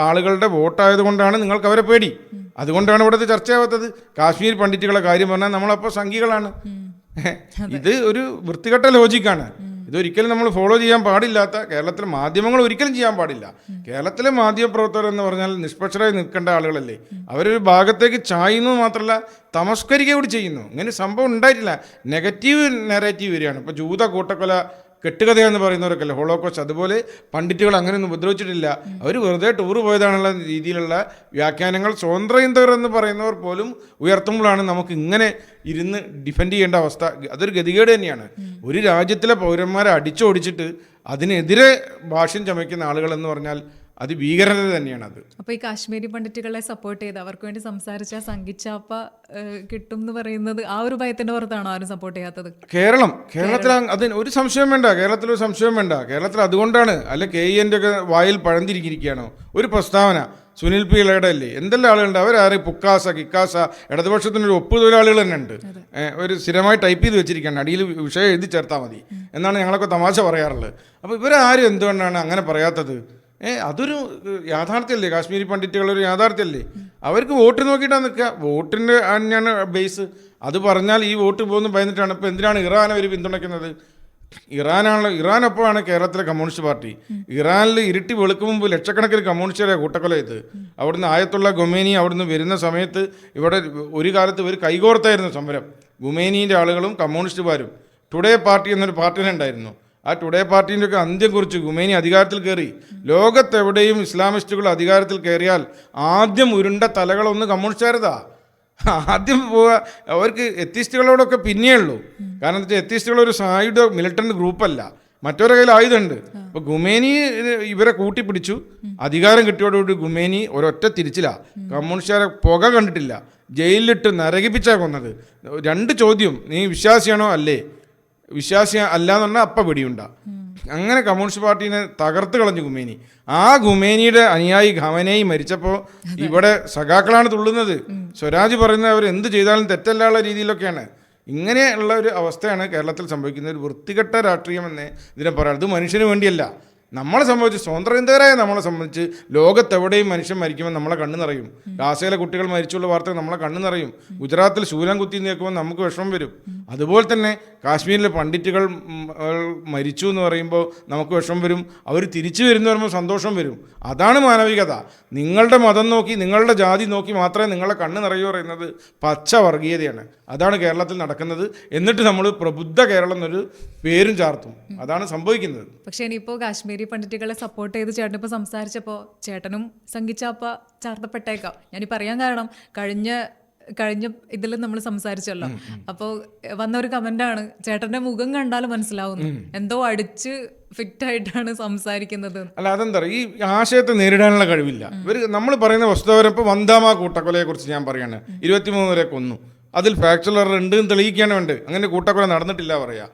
ആളുകളുടെ വോട്ടായതുകൊണ്ടാണ് നിങ്ങൾക്ക് അവരെ പേടി. അതുകൊണ്ടാണ് ഇവിടുത്തെ ചർച്ചയാവാത്തത്. കാശ്മീർ പണ്ഡിറ്റുകളെ കാര്യം പറഞ്ഞാൽ നമ്മളപ്പോൾ സംഘികളാണ്. ഇത് ഒരു വൃത്തികെട്ട ലോജിക്കാണ്. ഇതൊരിക്കലും നമ്മൾ ഫോളോ ചെയ്യാൻ പാടില്ലാത്ത, കേരളത്തിലെ മാധ്യമങ്ങൾ ഒരിക്കലും ചെയ്യാൻ പാടില്ല. കേരളത്തിലെ മാധ്യമപ്രവർത്തകർ എന്ന് പറഞ്ഞാൽ നിഷ്പക്ഷരായി നിൽക്കേണ്ട ആളുകളല്ലേ. അവരൊരു ഭാഗത്തേക്ക് ചായുന്നത് മാത്രമല്ല തമസ്കരിക്കുക കൂടി ചെയ്യുന്നു. ഇങ്ങനെ സംഭവം ഉണ്ടായിട്ടില്ല. നെഗറ്റീവ് നെറേറ്റീവ് വരികയാണ്. ഇപ്പോൾ ജൂത കൂട്ടക്കൊല കെട്ടുകഥയെന്ന് പറയുന്നവരൊക്കെയല്ലേ ഹോളോകോസ്റ്റ്, അതുപോലെ പണ്ഡിറ്റുകൾ അങ്ങനെയൊന്നും ഉപദ്രവിച്ചിട്ടില്ല. അവർ വെറുതെ ടൂറ് പോയതാണുള്ള രീതിയിലുള്ള വ്യാഖ്യാനങ്ങൾ സ്വതന്ത്ര ചിന്തകർ എന്ന് പറയുന്നവർ പോലും ഉയർത്തുമ്പോഴാണ് നമുക്ക് ഇങ്ങനെ ഇരുന്ന് ഡിഫെൻഡ് ചെയ്യേണ്ട അവസ്ഥ. അതൊരു ഗതികേട് തന്നെയാണ്. ഒരു രാജ്യത്തിലെ പൗരന്മാരെ അടിച്ചോടിച്ചിട്ട് അതിനെതിരെ ഭാഷ്യം ചമയ്ക്കുന്ന ആളുകൾ എന്ന് പറഞ്ഞാൽ അത് ഭീകരത തന്നെയാണ്. അത് അപ്പോൾ ഈ കാശ്മീരി പണ്ഡിറ്റുകളെ സപ്പോർട്ട് ചെയ്ത് അവർക്ക് വേണ്ടി സംസാരിച്ചാൽ സംഘിച്ചാപ്പ കിട്ടും എന്ന് പറയുന്നത് ആ ഒരു ഭയത്തിന്റെ പുറത്താണോ ആരും സപ്പോർട്ട് ചെയ്യാത്തത്? കേരളത്തിൽ അതിന് ഒരു സംശയം വേണ്ട. കേരളത്തിലൊരു സംശയം വേണ്ട. കേരളത്തിൽ അതുകൊണ്ടാണ്, അല്ലെ KEൻ്റെ ഒക്കെ വായിൽ പഴന്തിരിക്കുകയാണോ ഒരു പ്രസ്താവന സുനിൽ പി ഇളയുടെ അല്ലേ, എന്തെല്ലാം ആളുകളുണ്ട്. അവരാര് പുക്കാസ കിക്കാസ ഇടതുപക്ഷത്തിനൊരു ഒപ്പുതൊഴിലാളികൾ തന്നെ ഉണ്ട്. ഒരു സ്ഥിരമായി ടൈപ്പ് ചെയ്ത് വെച്ചിരിക്കുകയാണ്, അടിയിൽ വിഷയം എഴുതി ചേർത്താൽ മതി എന്നാണ് ഞങ്ങളൊക്കെ തമാശ പറയാറുള്ളത്. അപ്പോൾ ഇവരാരും എന്തുകൊണ്ടാണ് അങ്ങനെ പറയാത്തത്? അതൊരു യാഥാർത്ഥ്യമല്ലേ? കാശ്മീരി പണ്ഡിറ്റുകളൊരു യാഥാർത്ഥ്യമല്ലേ? അവർക്ക് വോട്ട് നോക്കിയിട്ടാണ് നിൽക്കുക. വോട്ടിൻ്റെ തന്നെയാണ് ബേസ്. അത് പറഞ്ഞാൽ ഈ വോട്ട് പോകുന്ന ഭയന്നിട്ടാണ്. ഇപ്പോൾ എന്തിനാണ് ഇറാൻ അവർ പിന്തുണയ്ക്കുന്നത്? ഇറാനൊപ്പമാണ് കേരളത്തിലെ കമ്മ്യൂണിസ്റ്റ് പാർട്ടി. ഇറാനിൽ ഇരുട്ടി വെളുക്കും മുമ്പ് ലക്ഷക്കണക്കിന് കമ്മ്യൂണിസ്റ്റുകാരെ കൂട്ടക്കൊല ചെയ്ത് അവിടുന്ന് ആയത്തുള്ള ഖൊമേനി അവിടുന്ന് വരുന്ന സമയത്ത് ഇവിടെ ഒരു കാലത്ത് ഒരു കൈകോർത്തായിരുന്നു സമരം. ഖൊമേനിൻ്റെ ആളുകളും കമ്മ്യൂണിസ്റ്റുകാരും. ടുഡേ പാർട്ടി എന്നൊരു പാർട്ടി ഉണ്ടായിരുന്നു. ആ ടുഡേ പാർട്ടീൻ്റെ ഒക്കെ അന്ത്യം കുറിച്ച് ഖൊമേനി അധികാരത്തിൽ കയറി. ലോകത്തെവിടെയും ഇസ്ലാമിസ്റ്റുകൾ അധികാരത്തിൽ കയറിയാൽ ആദ്യം ഉരുണ്ട തലകളൊന്ന് കമ്മ്യൂണിസ്റ്റുകാരതാ. ആദ്യം പോവുക. അവർക്ക് എത്തിസ്റ്റുകളോടൊക്കെ പിന്നേ ഉള്ളൂ. കാരണം എന്താ വെച്ചാൽ എത്തിസ്റ്റുകൾ ഒരു സായുധ മിലിറ്റന്റ് ഗ്രൂപ്പല്ല, മറ്റൊരു കയ്യിൽ ആയുധമുണ്ട്. അപ്പോൾ ഖൊമേനി ഇവരെ കൂട്ടിപ്പിടിച്ചു. അധികാരം കിട്ടിയോടുകൂടി ഖൊമേനി ഒരൊറ്റ തിരിച്ചില്ല. കമ്മ്യൂണിസ്റ്റുകാരെ പുക കണ്ടിട്ടില്ല, ജയിലിലിട്ട് നരകിപ്പിച്ചാൽ കൊന്നത്. 2 ചോദ്യം, നീ വിശ്വാസിയാണോ അല്ലേ? വിശ്വാസി അല്ലാന്ന് പറഞ്ഞാൽ അപ്പം വെടിയുണ്ട. അങ്ങനെ കമ്മ്യൂണിസ്റ്റ് പാർട്ടീനെ തകർത്ത് കളഞ്ഞു ഖൊമേനി. ആ ഖൊമേനിയുടെ അനുയായി ഖമനേയി മരിച്ചപ്പോൾ ഇവിടെ സഖാക്കളാണ് തുള്ളുന്നത്. സ്വരാജ് പറയുന്നത് അവർ എന്ത് ചെയ്താലും തെറ്റല്ലാനുള്ള രീതിയിലൊക്കെയാണ്. ഇങ്ങനെയുള്ള ഒരു അവസ്ഥയാണ് കേരളത്തിൽ സംഭവിക്കുന്നത്. ഒരു വൃത്തികെട്ട രാഷ്ട്രീയം എന്നേ ഇതിനെ പറയാം. അത് മനുഷ്യന് വേണ്ടിയല്ല. നമ്മളെ സംബന്ധിച്ച് സ്വതന്ത്രചിന്തകരായ നമ്മളെ സംബന്ധിച്ച് ലോകത്തെവിടെയും മനുഷ്യൻ മരിക്കുമ്പോൾ നമ്മളെ കണ്ണു നിറയും. ഗാസയിലെ കുട്ടികൾ മരിച്ചുള്ള വാർത്തകൾ നമ്മളെ കണ്ണു നിറയും. ഗുജറാത്തിൽ ശൂലം കുത്തി നിൽക്കുമ്പോൾ നമുക്ക് വിഷമം വരും. അതുപോലെ തന്നെ കാശ്മീരിലെ പണ്ഡിറ്റുകൾ മരിച്ചു എന്ന് പറയുമ്പോൾ നമുക്ക് വിഷമം വരും. അവർ തിരിച്ചു വരുന്ന പറയുമ്പോൾ സന്തോഷം വരും. അതാണ് മാനവികത. നിങ്ങളുടെ മതം നോക്കി നിങ്ങളുടെ ജാതി നോക്കി മാത്രമേ നിങ്ങളെ കണ്ണ് നിറയൂ പറയുന്നത് പച്ച വർഗീയതയാണ്. അതാണ് കേരളത്തിൽ നടക്കുന്നത്. എന്നിട്ട് നമ്മൾ പ്രബുദ്ധ കേരളം എന്നൊരു പേരും ചാർത്തും. അതാണ് സംഭവിക്കുന്നത്. പക്ഷേ ഇനിയിപ്പോൾ കാശ്മീരി പണ്ഡിറ്റുകളെ സപ്പോർട്ട് ചെയ്ത് ചേട്ടൻ ഇപ്പോൾ സംസാരിച്ചപ്പോൾ ചേട്ടനും സംഘിച്ചാപ്പ ചാർത്തപ്പെട്ടേക്കാം. ഞാനീ പറയാൻ കാരണം കഴിഞ്ഞ ഇതിൽ നമ്മൾ സംസാരിച്ചല്ലോ. അപ്പോൾ വന്ന ഒരു കമന്റാണ്, ചേട്ടന്റെ മുഖം കണ്ടാൽ മനസ്സിലാവുന്നു എന്തോ അടിച്ച് ഫിറ്റ് ആയിട്ടാണ് സംസാരിക്കുന്നത്. അല്ല, അതെന്താ ഈ ആശയത്തെ നേരിടാനുള്ള കഴിവില്ല. നമ്മൾ പറയുന്ന വസ്തുതപരം. ഇപ്പോൾ വന്ധാമ കൂട്ടക്കൊലയെ കുറിച്ച് ഞാൻ പറയാണ്. 23 വരെ കൊന്നു. അതിൽ ഫാക്ച്വൽ എറർ ഉണ്ട് എന്ന് തെളിയിക്കാനുണ്ട്. അങ്ങനെ കൂട്ടക്കൊല നടന്നിട്ടില്ല പറയാ.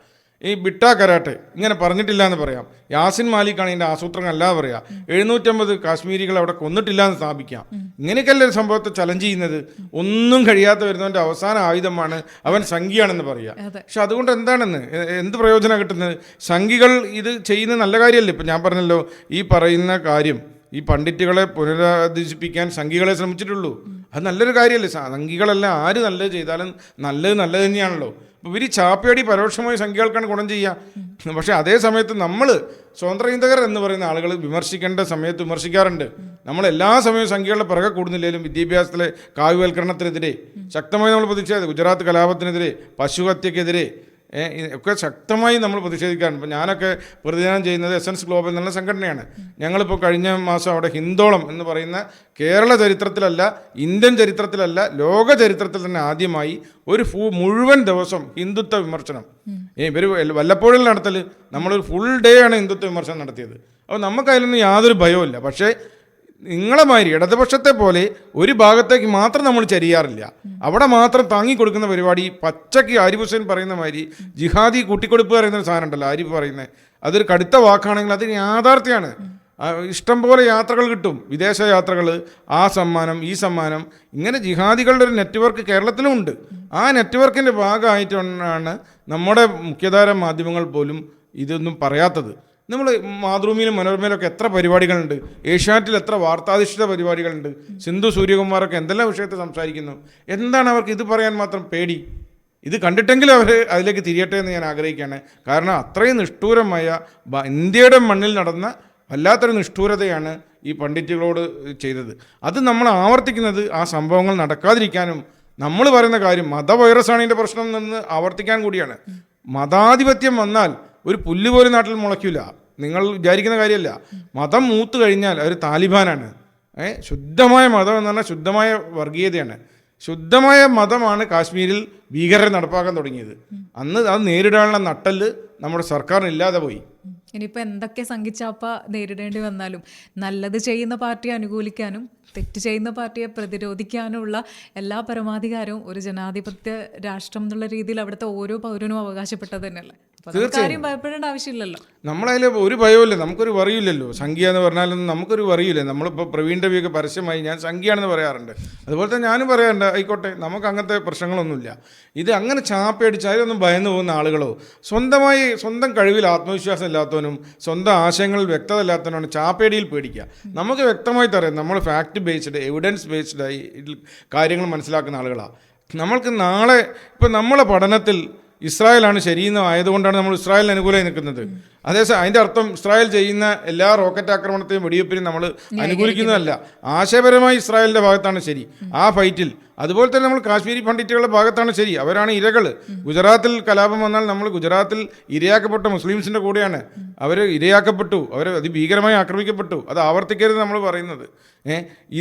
ഈ ബിട്ടാ കരാട്ടെ ഇങ്ങനെ പറഞ്ഞിട്ടില്ല എന്ന് പറയാം. യാസിൻ മാലിക്കാണ് ഇതിൻ്റെ ആസൂത്രണം അല്ലാതെ പറയാം. 750 കാശ്മീരികൾ അവിടെ കൊന്നിട്ടില്ല എന്ന് സ്ഥാപിക്കാം. ഇങ്ങനെയൊക്കെയല്ലേ ഒരു സംഭവത്തെ ചലഞ്ച് ചെയ്യുന്നത്. ഒന്നും കഴിയാത്ത വരുന്നവൻ്റെ അവസാന ആയുധമാണ് അവൻ സംഘിയാണെന്ന് പറയുക. പക്ഷെ അതുകൊണ്ട് എന്താണെന്ന് എന്ത് പ്രയോജനം കിട്ടുന്നത്? സംഘികൾ ഇത് ചെയ്യുന്ന നല്ല കാര്യമല്ലേ? ഇപ്പം ഞാൻ പറഞ്ഞല്ലോ, ഈ പറയുന്ന കാര്യം ഈ പണ്ഡിറ്റുകളെ പുനരധിവസിപ്പിക്കാൻ സംഘികളെ ശ്രമിച്ചിട്ടുള്ളൂ. അത് നല്ലൊരു കാര്യമല്ലേ? സംഘികളെല്ലാം ആര് നല്ലത് ചെയ്താലും നല്ലത് തന്നെയാണല്ലോ. അപ്പോൾ ഇവർ ചാപ്പയടി പരോക്ഷമായി സംഖ്യകൾക്കാണ് ഗുണം ചെയ്യുക. പക്ഷേ അതേ സമയത്ത് നമ്മൾ സ്വതന്ത്ര ചിന്തകർ എന്ന് പറയുന്ന ആളുകൾ വിമർശിക്കേണ്ട സമയത്ത് വിമർശിക്കാറുണ്ട്. നമ്മൾ എല്ലാ സമയവും സംഖ്യകളുടെ പിറകെ കൂടുന്നില്ലെങ്കിലും വിദ്യാഭ്യാസത്തിലെ കാവ്യവൽക്കരണത്തിനെതിരെ ശക്തമായി നമ്മൾ പ്രതിഷേധിച്ചത്, ഗുജറാത്ത് കലാപത്തിനെതിരെ, പശുഹത്യക്കെതിരെ ഒക്കെ ശക്തമായി നമ്മൾ പ്രതിഷേധിക്കാറുണ്ട്. ഇപ്പോൾ ഞാനൊക്കെ പ്രതിദാനം ചെയ്യുന്നത് എസൻസ് ഗ്ലോബൽ എന്നുള്ള സംഘടനയാണ്. ഞങ്ങളിപ്പോൾ കഴിഞ്ഞ മാസം അവിടെ ഹിന്ദോളം എന്ന് പറയുന്ന കേരള ചരിത്രത്തിലല്ല, ഇന്ത്യൻ ചരിത്രത്തിലല്ല, ലോക ചരിത്രത്തിൽ തന്നെ ആദ്യമായി ഒരു മുഴുവൻ ദിവസം ഹിന്ദുത്വ വിമർശനം ഇവർ വല്ലപ്പോഴും നടത്തൽ, നമ്മളൊരു ഫുൾ ഡേ ആണ് ഹിന്ദുത്വ വിമർശനം നടത്തിയത്. അപ്പോൾ നമുക്കതിലൊന്നും യാതൊരു ഭയവുമില്ല. പക്ഷേ നിങ്ങളെ മാതിരി ഇടതുപക്ഷത്തെ പോലെ ഒരു ഭാഗത്തേക്ക് മാത്രം നമ്മൾ ചരിയാറില്ല. അവിടെ മാത്രം താങ്ങിക്കൊടുക്കുന്ന പരിപാടി, പച്ചയ്ക്ക് ആരിഫ് ഹുസൈൻ പറയുന്ന മാതിരി ജിഹാദി കൂട്ടിക്കൊടുപ്പ് പറയുന്ന ഒരു സാധനം ഉണ്ടല്ലോ, ആരിഫ് പറയുന്നത്, അതൊരു കടുത്ത വാക്കാണെങ്കിൽ അത് യാഥാർത്ഥ്യമാണ്. ഇഷ്ടംപോലെ യാത്രകൾ കിട്ടും, വിദേശ യാത്രകൾ, ആ സമ്മാനം ഈ സമ്മാനം, ഇങ്ങനെ ജിഹാദികളുടെ ഒരു നെറ്റ്വർക്ക് കേരളത്തിലും ഉണ്ട്. ആ നെറ്റ്വർക്കിൻ്റെ ഭാഗമായിട്ടാണ് നമ്മുടെ മുഖ്യധാര മാധ്യമങ്ങൾ പോലും ഇതൊന്നും പറയാത്തത്. നമ്മൾ മാതൃഭൂമിയിലും മനോരമയിലൊക്കെ എത്ര പരിപാടികളുണ്ട്, ഏഷ്യാനെറ്റിൽ എത്ര വാർത്താധിഷ്ഠിത പരിപാടികളുണ്ട്. സിന്ധു സൂര്യകുമാറൊക്കെ എന്തെല്ലാം വിഷയത്തെ സംസാരിക്കുന്നു. എന്താണ് അവർക്ക് ഇത് പറയാൻ മാത്രം പേടി? ഇത് കണ്ടിട്ടെങ്കിലും അവർ അതിലേക്ക് തിരിയട്ടെ എന്ന് ഞാൻ ആഗ്രഹിക്കുകയാണ്. കാരണം അത്രയും നിഷ്ഠൂരമായ ഇന്ത്യയുടെ മണ്ണിൽ നടന്ന വല്ലാത്തൊരു നിഷ്ഠൂരതയാണ് ഈ പണ്ഡിറ്റുകളോട് ചെയ്തത്. അത് നമ്മൾ ആവർത്തിക്കുന്നത് ആ സംഭവങ്ങൾ നടക്കാതിരിക്കാനും, നമ്മൾ പറയുന്ന കാര്യം മത വൈറസാണ് ഇതിൻ്റെ പ്രശ്നം എന്ന് ആവർത്തിക്കാൻ കൂടിയാണ്. മതാധിപത്യം വന്നാൽ ഒരു പുല്ല് പോലും നാട്ടിൽ മുളയ്ക്കില്ല. നിങ്ങൾ വിചാരിക്കുന്ന കാര്യമല്ല. മതം മൂത്ത് കഴിഞ്ഞാൽ അവർ താലിബാനാണ്. ശുദ്ധമായ മതം എന്ന് പറഞ്ഞാൽ ശുദ്ധമായ വർഗീയതയാണ്. ശുദ്ധമായ മതമാണ് കാശ്മീരിൽ ഭീകരരെ നടപ്പാക്കാൻ തുടങ്ങിയത്. അന്ന് അത് നേരിടാനുള്ള നട്ടല് നമ്മുടെ സർക്കാരിന് ഇല്ലാതെ പോയി. ഇനിയിപ്പോൾ എന്തൊക്കെ സംഘിച്ചാപ്പ നേരിടേണ്ടി വന്നാലും നല്ലത് ചെയ്യുന്ന പാർട്ടിയെ അനുകൂലിക്കാനും തെറ്റ് ചെയ്യുന്ന പാർട്ടിയെ പ്രതിരോധിക്കാനുള്ള എല്ലാ പരമാധികാരവും ഒരു ജനാധിപത്യ രാഷ്ട്രം എന്നുള്ള രീതിയിൽ അവിടുത്തെ ഓരോ പൗരനും അവകാശപ്പെട്ടത് തന്നെയല്ലേ. കാര്യം ഭയപ്പെടേണ്ട ആവശ്യമില്ലല്ലോ. നമ്മളതിൽ ഒരു ഭയമില്ല, നമുക്കൊരു വറിയില്ലല്ലോ. സംഖ്യ എന്ന് പറഞ്ഞാലൊന്നും നമുക്കൊരു വറിയില്ല. നമ്മളിപ്പോൾ പ്രവീൺ രവിയൊക്കെ പരസ്യമായി ഞാൻ സംഖ്യയാണെന്ന് പറയാറുണ്ട്. അതുപോലെ തന്നെ ഞാനും പറയാറുണ്ട്, ആയിക്കോട്ടെ, നമുക്ക് അങ്ങനത്തെ പ്രശ്നങ്ങളൊന്നുമില്ല. ഇത് അങ്ങനെ ചാപ്പയടിച്ച് അതിലൊന്നും ഭയന്നു പോകുന്ന ആളുകളോ, സ്വന്തം കഴിവിൽ ആത്മവിശ്വാസം ഇല്ലാത്തവനും സ്വന്തം ആശയങ്ങളിൽ വ്യക്തത ഇല്ലാത്തവനാണ് ചാപ്പയടിയിൽ പേടിക്കുക. നമുക്ക് വ്യക്തമായി തരാം, നമ്മൾ ഫാക്ട് ബേസ്ഡ് എവിഡൻസ് ബേസ്ഡായി കാര്യങ്ങൾ മനസ്സിലാക്കുന്ന ആളുകളാണ്. നമ്മൾക്ക് നാളെ ഇപ്പം നമ്മളെ പഠനത്തിൽ ഇസ്രായേലാണ് ശരിയെന്ന് ആയതുകൊണ്ടാണ് നമ്മൾ ഇസ്രായേലിന് അനുകൂലമായി നിൽക്കുന്നത്. അതേസമയം അതിൻ്റെ അർത്ഥം ഇസ്രായേൽ ചെയ്യുന്ന എല്ലാ റോക്കറ്റ് ആക്രമണത്തെയും വെടിവെപ്പിനും നമ്മൾ അനുകൂലിക്കുന്നതല്ല. ആശയപരമായി ഇസ്രായേലിൻ്റെ ഭാഗത്താണ് ശരി ആ ഫൈറ്റിൽ. അതുപോലെ തന്നെ നമ്മൾ കാശ്മീരി പണ്ഡിറ്റുകളുടെ ഭാഗത്താണ് ശരി, അവരാണ് ഇരകൾ. ഗുജറാത്തിൽ കലാപം വന്നാൽ നമ്മൾ ഗുജറാത്തിൽ ഇരയാക്കപ്പെട്ട മുസ്ലിംസിൻ്റെ കൂടെയാണ്. അവർ ഇരയാക്കപ്പെട്ടു, അവർ അതിഭീകരമായി ആക്രമിക്കപ്പെട്ടു. അത് ആവർത്തിക്കരുത് നമ്മൾ പറയുന്നത്.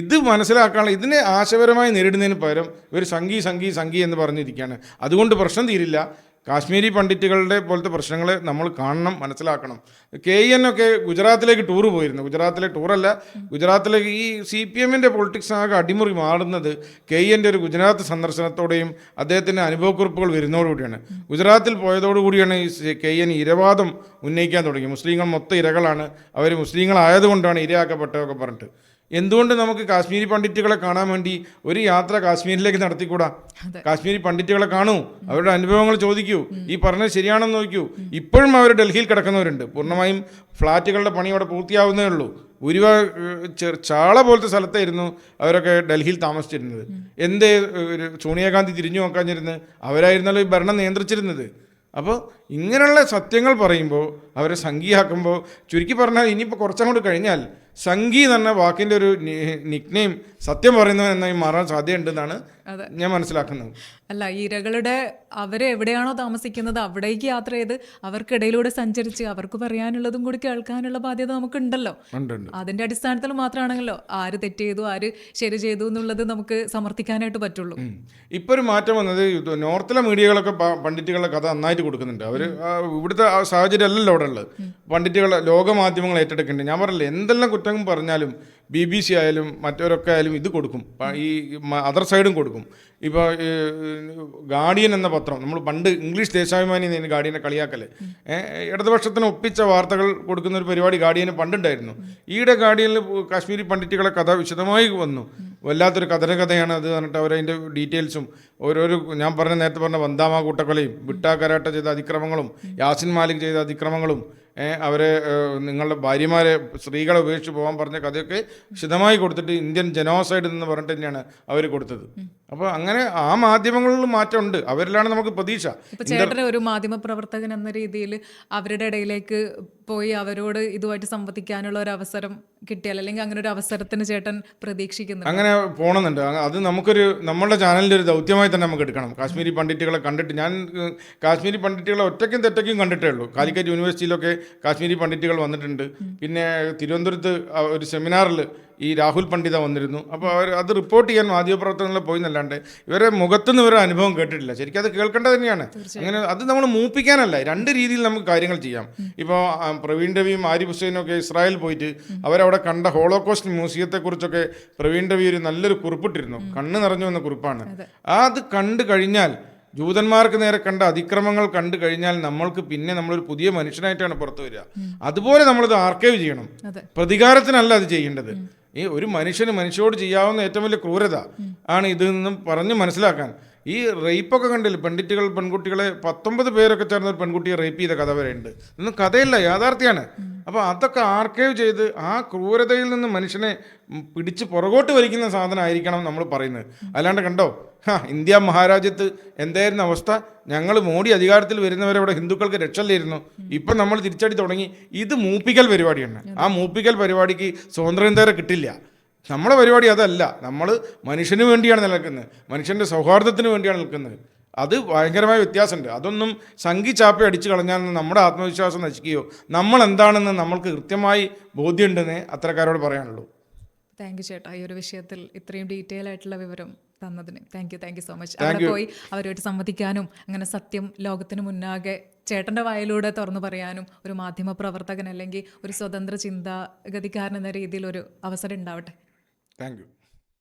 ഇത് മനസ്സിലാക്കാനുള്ള, ഇതിനെ ആശയപരമായി നേരിടുന്നതിന് പകരം ഒരു സംഘി എന്ന് പറഞ്ഞിരിക്കുകയാണ്. അതുകൊണ്ട് പ്രശ്നം തീരില്ല. കാശ്മീരി പണ്ഡിറ്റുകളുടെ പോലത്തെ പ്രശ്നങ്ങൾ നമ്മൾ കാണണം, മനസ്സിലാക്കണം. KN ഒക്കെ ഗുജറാത്തിലേക്ക് ടൂറ് പോയിരുന്നു. ഗുജറാത്തിലെ ടൂറല്ല, ഗുജറാത്തിലേക്ക് ഈ CPM-ൻ്റെ പൊളിറ്റിക്സ് ആകെ അടിമുറി മാറുന്നത് KN ഒരു ഗുജറാത്ത് സന്ദർശനത്തോടെയും അദ്ദേഹത്തിൻ്റെ അനുഭവക്കുറിപ്പുകൾ വരുന്നതോടുകൂടിയാണ്. ഗുജറാത്തിൽ പോയതോടുകൂടിയാണ് ഈ KN ഇരവാദം ഉന്നയിക്കാൻ തുടങ്ങി. മുസ്ലിങ്ങൾ മൊത്തം ഇരകളാണ്, അവർ മുസ്ലിങ്ങളായതുകൊണ്ടാണ് ഇരയാക്കപ്പെട്ടതൊക്കെ പറഞ്ഞിട്ട്. എന്തുകൊണ്ട് നമുക്ക് കാശ്മീരി പണ്ഡിറ്റുകളെ കാണാൻ വേണ്ടി ഒരു യാത്ര കാശ്മീരിലേക്ക് നടത്തിക്കൂടാ? കാശ്മീരി പണ്ഡിറ്റുകളെ കാണൂ, അവരുടെ അനുഭവങ്ങൾ ചോദിക്കൂ, ഈ പറഞ്ഞത് ശരിയാണെന്ന് നോക്കൂ. ഇപ്പോഴും അവർ ഡൽഹിയിൽ കിടക്കുന്നവരുണ്ട്. പൂർണ്ണമായും ഫ്ലാറ്റുകളുടെ പണി അവിടെ പൂർത്തിയാവുന്നേ ഉള്ളൂ. ചാള പോലത്തെ സ്ഥലത്തായിരുന്നു അവരൊക്കെ ഡൽഹിയിൽ താമസിച്ചിരുന്നത്. എന്തേ സോണിയാഗാന്ധി തിരിഞ്ഞു നോക്കാഞ്ഞിരുന്നത്? അവരായിരുന്നല്ലോ ഈ ഭരണം നിയന്ത്രിച്ചിരുന്നത്. അപ്പോൾ ഇങ്ങനെയുള്ള സത്യങ്ങൾ പറയുമ്പോൾ അവരെ സംഘിയാക്കുമ്പോൾ, ചുരുക്കി പറഞ്ഞാൽ ഇനിയിപ്പോൾ കുറച്ചങ്ങോട്ട് കഴിഞ്ഞാൽ സംഘി എന്ന വാക്കിൻ്റെ ഒരു നിക്നെയിം സത്യം പറയുന്നവൻ എന്നായി മാറാൻ സാധ്യതയുണ്ടെന്നാണ് ഞാൻ മനസ്സിലാക്കുന്നത്. അല്ല, ഇരകളുടെ അവരെ എവിടെയാണോ താമസിക്കുന്നത് അവിടേക്ക് യാത്ര ചെയ്ത് അവർക്കിടയിലൂടെ സഞ്ചരിച്ച് അവർക്ക് പറയാനുള്ളതും കൂടി കേൾക്കാനുള്ള ബാധ്യത നമുക്കുണ്ടല്ലോ. അതിന്റെ അടിസ്ഥാനത്തിൽ മാത്രമാണല്ലോ ആര് തെറ്റ് ചെയ്തു ആര് ശരി ചെയ്തു എന്നുള്ളത് നമുക്ക് സമർത്ഥിക്കാനായിട്ട് പറ്റുള്ളൂ. ഇപ്പൊ ഒരു മാറ്റം വന്നത് നോർത്തിലെ മീഡിയകളൊക്കെ പണ്ഡിറ്റുകളുടെ കഥ നന്നായിട്ട് കൊടുക്കുന്നുണ്ട്. അവർ ഇവിടുത്തെ സാഹചര്യം അല്ലല്ലോ അവിടെ ഉള്ളത്. പണ്ഡിറ്റുകളെ ലോകമാധ്യമങ്ങൾ ഏറ്റെടുക്കുന്നുണ്ട്. ഞാൻ പറഞ്ഞില്ലേ, എന്തെല്ലാം കുറ്റം പറഞ്ഞാലും BBC ആയാലും മറ്റവരൊക്കെ ആയാലും ഇത് കൊടുക്കും, ഈ അതർ സൈഡും കൊടുക്കും. ഇപ്പോൾ ഗാർഡിയൻ എന്ന പത്രം, നമ്മൾ പണ്ട് ഇംഗ്ലീഷ് ദേശാഭിമാനി എന്ന് ഗാർഡിയനെ കളിയാക്കല്, ഇടതുപക്ഷത്തിന് ഒപ്പിച്ച വാർത്തകൾ കൊടുക്കുന്ന ഒരു പരിപാടി ഗാർഡിയന് പണ്ടുണ്ടായിരുന്നു. ഈയിടെ ഗാർഡിയനിൽ കാശ്മീരി പണ്ഡിറ്റുകളെ കഥ വിശദമായി വന്നു. വല്ലാത്തൊരു കഥയാണ് അത് പറഞ്ഞിട്ട് അവരതിൻ്റെ ഡീറ്റെയിൽസും ഓരോരോ ഞാൻ നേരത്തെ പറഞ്ഞ വന്ദാമ കൂട്ടക്കൊലയും വിട്ടാ കരാട്ട ചെയ്ത അതിക്രമങ്ങളും യാസിൻ മാലിക് ചെയ്ത അതിക്രമങ്ങളും അവരെ നിങ്ങളുടെ ഭാര്യമാരെ സ്ത്രീകളെ ഉപേക്ഷിച്ച് പോകാൻ പറഞ്ഞ കഥയൊക്കെ വിശദമായി കൊടുത്തിട്ട് ഇന്ത്യൻ ജനോസൈഡ് എന്ന് പറഞ്ഞിട്ട് തന്നെയാണ് അവർ കൊടുത്തത്. അപ്പോൾ അങ്ങനെ ആ മാധ്യമങ്ങളിൽ മാറ്റമുണ്ട്, അവരിലാണ് നമുക്ക് പ്രതീക്ഷ. ഇപ്പൊ ചേട്ടൻ ഒരു മാധ്യമ പ്രവർത്തകൻ എന്ന രീതിയിൽ അവരുടെ ഇടയിലേക്ക് പോയി അവരോട് ഇതുമായിട്ട് സംവദിക്കാനുള്ള ഒരു അവസരം കിട്ടിയാൽ, അല്ലെങ്കിൽ അങ്ങനെ ഒരു അവസരത്തിന് ചേട്ടൻ പ്രതീക്ഷിക്കുന്നു? അങ്ങനെ പോകണമെന്നുണ്ട്. അത് നമ്മളുടെ ചാനലിൻ്റെ ഒരു ദൗത്യമായി തന്നെ നമുക്ക് എടുക്കണം. കാശ്മീരി പണ്ഡിറ്റുകളെ കണ്ടിട്ട്, ഞാൻ കാശ്മീരി പണ്ഡിറ്റുകളെ ഒറ്റയ്ക്കും തെറ്റയ്ക്കും കണ്ടിട്ടേ ഉള്ളൂ. കാലിക്കറ്റ് യൂണിവേഴ്സിറ്റിയിലൊക്കെ കാശ്മീരി പണ്ഡിറ്റുകൾ വന്നിട്ടുണ്ട്. പിന്നെ തിരുവനന്തപുരത്ത് ഒരു സെമിനാറിൽ ഈ രാഹുൽ പണ്ഡിത വന്നിരുന്നു. അപ്പോൾ അത് റിപ്പോർട്ട് ചെയ്യാൻ മാധ്യമപ്രവർത്തനങ്ങളിൽ പോയി എന്നല്ലാണ്ട് ഇവരെ മുഖത്തുനിന്ന് ഇവരുടെ അനുഭവം കേട്ടിട്ടില്ല. ശരിക്കും അത് കേൾക്കേണ്ടത് തന്നെയാണ്. അങ്ങനെ അത് നമ്മൾ മൂപ്പിക്കാനല്ല, രണ്ട് രീതിയിൽ നമുക്ക് കാര്യങ്ങൾ ചെയ്യാം. ഇപ്പോൾ പ്രവീൺ രവിയും ആരിഫ് ഹുസൈനും ഒക്കെ ഇസ്രായേൽ പോയിട്ട് അവരവിടെ കണ്ട ഹോളോകോസ്റ്റ് മ്യൂസിയത്തെക്കുറിച്ചൊക്കെ പ്രവീൺ രവി ഒരു നല്ലൊരു കുറിപ്പിട്ടിരുന്നു, കണ്ണ് നിറഞ്ഞു വന്ന കുറിപ്പാണ്. അത് കണ്ടു കഴിഞ്ഞാൽ, ജൂതന്മാർക്ക് നേരെ കണ്ട അതിക്രമങ്ങൾ കണ്ടു കഴിഞ്ഞാൽ നമ്മൾക്ക് പിന്നെ നമ്മളൊരു പുതിയ മനുഷ്യനായിട്ടാണ് പുറത്തു വരിക. അതുപോലെ നമ്മളിത് ആർക്കൈവ് ചെയ്യണം, പ്രതികാരത്തിനല്ല അത് ചെയ്യേണ്ടത്. ഈ ഒരു മനുഷ്യനോട് ചെയ്യാവുന്ന ഏറ്റവും വലിയ ക്രൂരത ആണ് ഇത് നിന്നും പറഞ്ഞ് മനസ്സിലാക്കാൻ. ഈ റേപ്പൊക്കെ കണ്ടില്ല, പെൺകുട്ടികളെ 19 പേരൊക്കെ ചേർന്ന ഒരു പെൺകുട്ടിയെ റേപ്പ് ചെയ്ത കഥ വരെയുണ്ട്. ഇതൊന്നും കഥയല്ല, യാഥാർത്ഥ്യമാണ്. അപ്പോൾ അതൊക്കെ ആർക്കൈവ് ചെയ്ത് ആ ക്രൂരതയിൽ നിന്ന് മനുഷ്യനെ പിടിച്ച് പുറകോട്ട് വലിക്കുന്ന സാധനമായിരിക്കണം നമ്മൾ പറയുന്നത്. അല്ലാണ്ട് കണ്ടോ, ഇന്ത്യ മഹാരാജ്യത്ത് എന്തായിരുന്നു അവസ്ഥ, ഞങ്ങൾ മോഡി അധികാരത്തിൽ വരുന്നവരെ ഇവിടെ ഹിന്ദുക്കൾക്ക് രക്ഷയില്ലായിരുന്നു, ഇപ്പം നമ്മൾ തിരിച്ചടി തുടങ്ങി. ഇത് മൂപ്പിക്കൽ പരിപാടിയാണ്. ആ മൂപ്പിക്കൽ പരിപാടിക്ക് സ്വതന്ത്രം കിട്ടില്ല. നമ്മുടെ പരിപാടി അതല്ല. നമ്മൾ മനുഷ്യന് വേണ്ടിയാണ് നിലനിൽക്കുന്നത്, മനുഷ്യൻ്റെ സൗഹാർദ്ദത്തിന് വേണ്ടിയാണ് നിൽക്കുന്നത്. അത് ഭയങ്കരമായ വ്യത്യാസമുണ്ട്. അതൊന്നും സംഘി ചാപ്പ അടിച്ചു കളഞ്ഞാൽ നമ്മുടെ ആത്മവിശ്വാസം നശിക്കുകയോ നമ്മൾ എന്താണെന്ന് നമ്മൾക്ക് കൃത്യമായി ബോധ്യമുണ്ടെന്നേ അത്തരക്കാരോട് പറയാനുള്ളൂ. താങ്ക് യു ചേട്ടാ, ഈ ഒരു വിഷയത്തിൽ ഇത്രയും ഡീറ്റെയിൽ ആയിട്ടുള്ള വിവരം തന്നതിന് താങ്ക് യു സോ മച്ച്. അവിടെ പോയി അവരുമായിട്ട് സംവദിക്കാനും അങ്ങനെ സത്യം ലോകത്തിന് മുന്നാകെ ചേട്ടൻ്റെ വായിലൂടെ തുറന്നു പറയാനും ഒരു മാധ്യമ പ്രവർത്തകൻ അല്ലെങ്കിൽ ഒരു സ്വതന്ത്ര ചിന്താഗതിക്കാരൻ എന്ന രീതിയിൽ ഒരു അവസരം ഉണ്ടാവട്ടെ. Thank you.